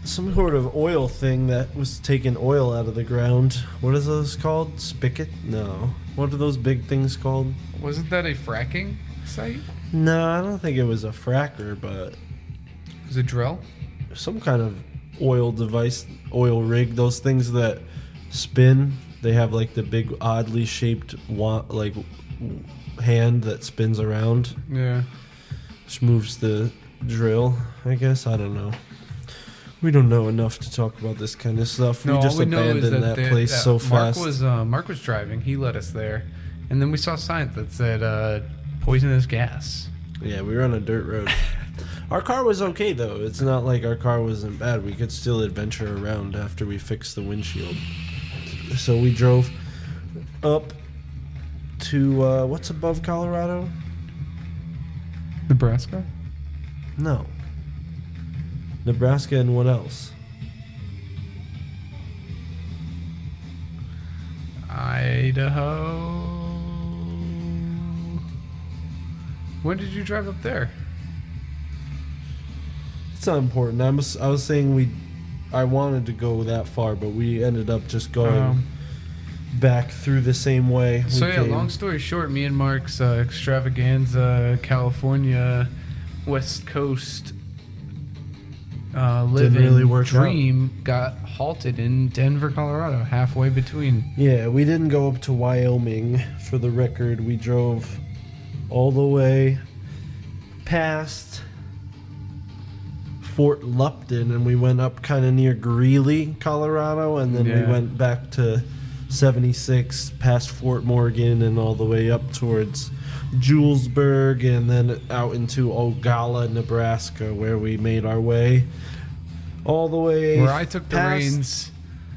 some sort of oil thing that was taking oil out of the ground. What are those called? Spigot? No. What are those big things called? Wasn't that a fracking site? No, I don't think it was a fracker, but... Was it a drill? Some kind of oil device, oil rig, those things that spin They have like the big oddly shaped hand that spins around. Yeah. Which moves the drill, I guess. I don't know. We don't know enough to talk about this kind of stuff. No, we just abandoned that place so fast. Mark was driving. He led us there. And then we saw signs that said poisonous gas. Yeah, we were on a dirt road. Our car was okay, though. It's not like our car wasn't bad. We could still adventure around after we fixed the windshield. So we drove up to, what's above Colorado? Nebraska? No. Nebraska and what else? Idaho. When did you drive up there? It's not important. I was saying I wanted to go that far, but we ended up just going back through the same way. So yeah, long story short, me and Mark's extravaganza, California, West Coast living really dream got halted in Denver, Colorado, halfway between. Yeah, we didn't go up to Wyoming. For the record, we drove all the way past Fort Lupton, and we went up kind of near Greeley, Colorado, and then we went back to 76 past Fort Morgan and all the way up towards Julesburg, and then out into Ogalla, Nebraska, where we made our way all the way where I took the reins.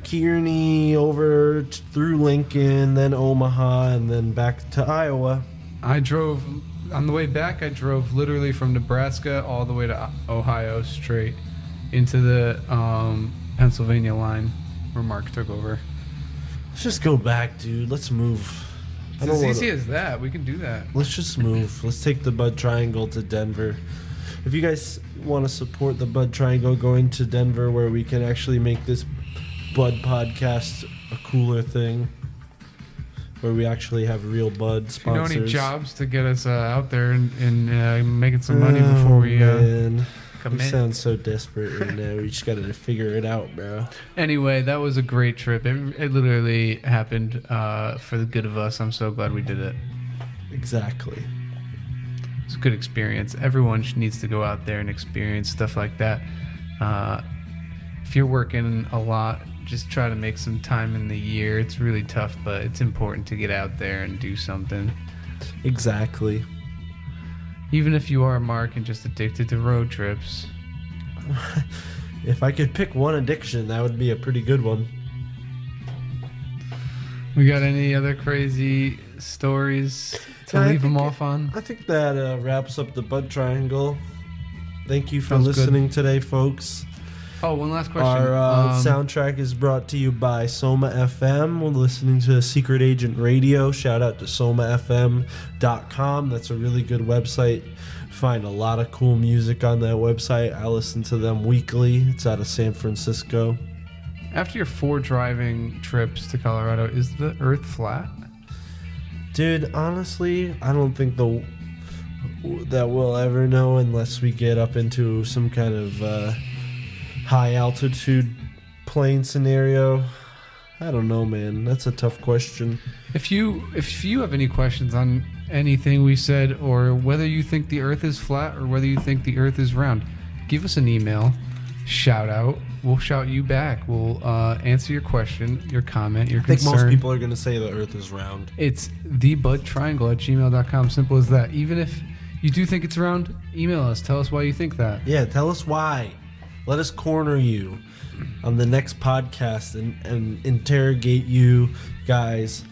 Kearney, over through Lincoln, then Omaha, and then back to Iowa. On the way back, I drove literally from Nebraska all the way to Ohio straight into the Pennsylvania line where Mark took over. Let's just go back, dude. Let's move. It's as easy as that. We can do that. Let's just move. Let's take the Bud Triangle to Denver. If you guys want to support the Bud Triangle going to Denver, where we can actually make this Bud podcast a cooler thing, where we actually have real Bud sponsors. If you know any jobs to get us out there and making some money before we commit. You sound so desperate right now. We just got to figure it out, bro. Anyway, that was a great trip. It literally happened for the good of us. I'm so glad we did it. Exactly. It's a good experience. Everyone needs to go out there and experience stuff like that. If you're working a lot, just try to make some time in the year. It's really tough, but it's important to get out there and do something. Exactly. Even if you are Mark and just addicted to road trips. If I could pick one addiction, that would be a pretty good one. We got any other crazy stories to leave them off on? I think that wraps up the Bud Triangle. Thank you for listening today, folks. Oh, one last question. Our soundtrack is brought to you by Soma FM. We're listening to Secret Agent Radio. Shout out to somafm.com. That's a really good website. Find a lot of cool music on that website. I listen to them weekly. It's out of San Francisco. After your 4 driving trips to Colorado, is the Earth flat? Dude, honestly, I don't think that we'll ever know unless we get up into some kind of high altitude plane scenario. I don't know, man. That's a tough question. If you have any questions on anything we said, or whether you think the Earth is flat or whether you think the Earth is round, give us an email. Shout out. We'll shout you back. We'll answer your question, your comment, your concern. I think most people are going to say the Earth is round. It's thebudtriangle@gmail.com. Simple as that. Even if you do think it's round, email us. Tell us why you think that. Yeah, tell us why. Let us corner you on the next podcast and interrogate you guys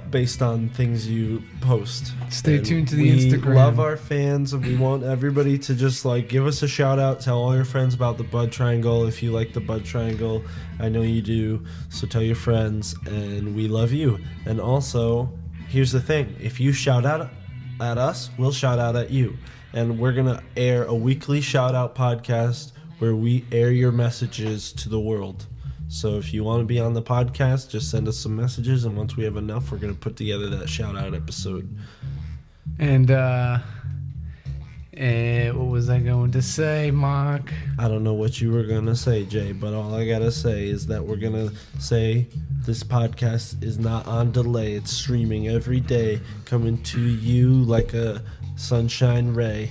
based on things you post. Stay tuned to the Instagram. We love our fans, and we want everybody to just give us a shout out. Tell all your friends about the Bud Triangle. If you like the Bud Triangle, I know you do. So tell your friends, and we love you. And also, here's the thing: if you shout out at us, we'll shout out at you. And we're going to air a weekly shout-out podcast where we air your messages to the world. So if you want to be on the podcast, just send us some messages, and once we have enough, we're going to put together that shout-out episode. And What was I going to say, Mark? I don't know what you were going to say, Jay, but all I got to say is that we're going to say this podcast is not on delay. It's streaming every day, coming to you like a sunshine ray.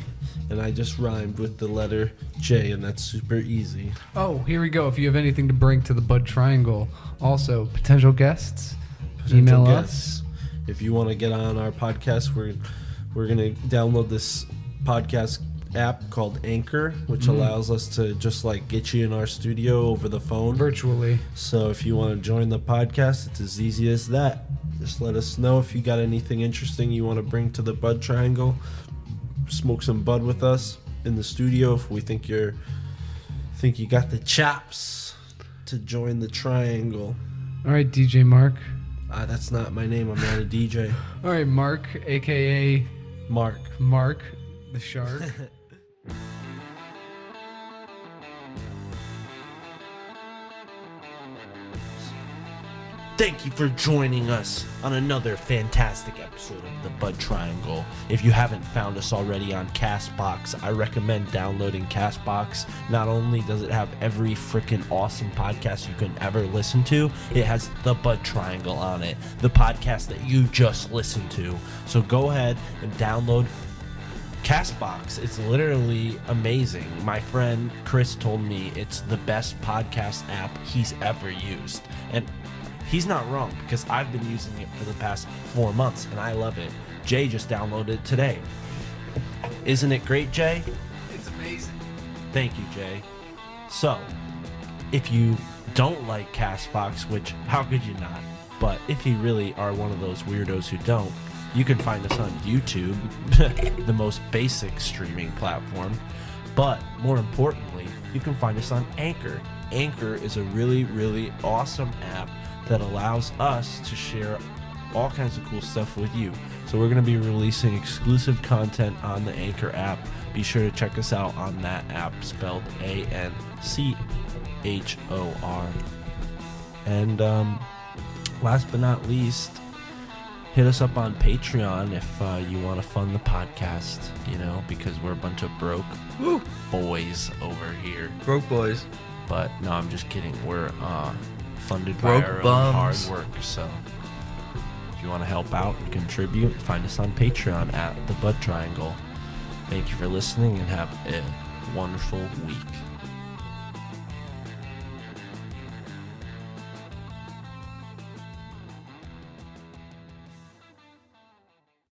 And I just rhymed with the letter J, and that's super easy. Oh, here we go. If you have anything to bring to the Bud Triangle. Also, potential guests, email us. If you want to get on our podcast, we're going to download this podcast app called Anchor, which allows us to just like get you in our studio over the phone. Virtually. So if you want to join the podcast, it's as easy as that. Just let us know if you got anything interesting you want to bring to the Bud Triangle. Smoke some bud with us in the studio if we think you got the chops to join the triangle. All right, DJ Mark. That's not my name. I'm not a DJ. All right, Mark, a.k.a. Mark the Shark. Thank you for joining us on another fantastic episode of the Bud Triangle. If you haven't found us already on CASTBOX, I recommend downloading CASTBOX. Not only does it have every freaking awesome podcast you can ever listen to, it has the Bud Triangle on it, the podcast that you just listened to. So go ahead and download CASTBOX. It's literally amazing. My friend Chris told me it's the best podcast app he's ever used. And he's not wrong, because I've been using it for the past 4 months and I love it. Jay just downloaded it today. Isn't it great, Jay? It's amazing. Thank you, Jay. So, if you don't like CASTBOX, which how could you not? But if you really are one of those weirdos who don't, you can find us on YouTube, the most basic streaming platform. But more importantly, you can find us on Anchor. Anchor is a really, really awesome app that allows us to share all kinds of cool stuff with you. So we're going to be releasing exclusive content on the Anchor app. Be sure to check us out on that app, spelled ANCHOR. And last but not least, hit us up on Patreon if you want to fund the podcast, because we're a bunch of broke boys over here. Broke boys. But no, I'm just kidding. We're funded Broke by our bums. own hard work. So if you want to help out and contribute, find us on Patreon at the Bud Triangle. Thank you for listening and have a wonderful week.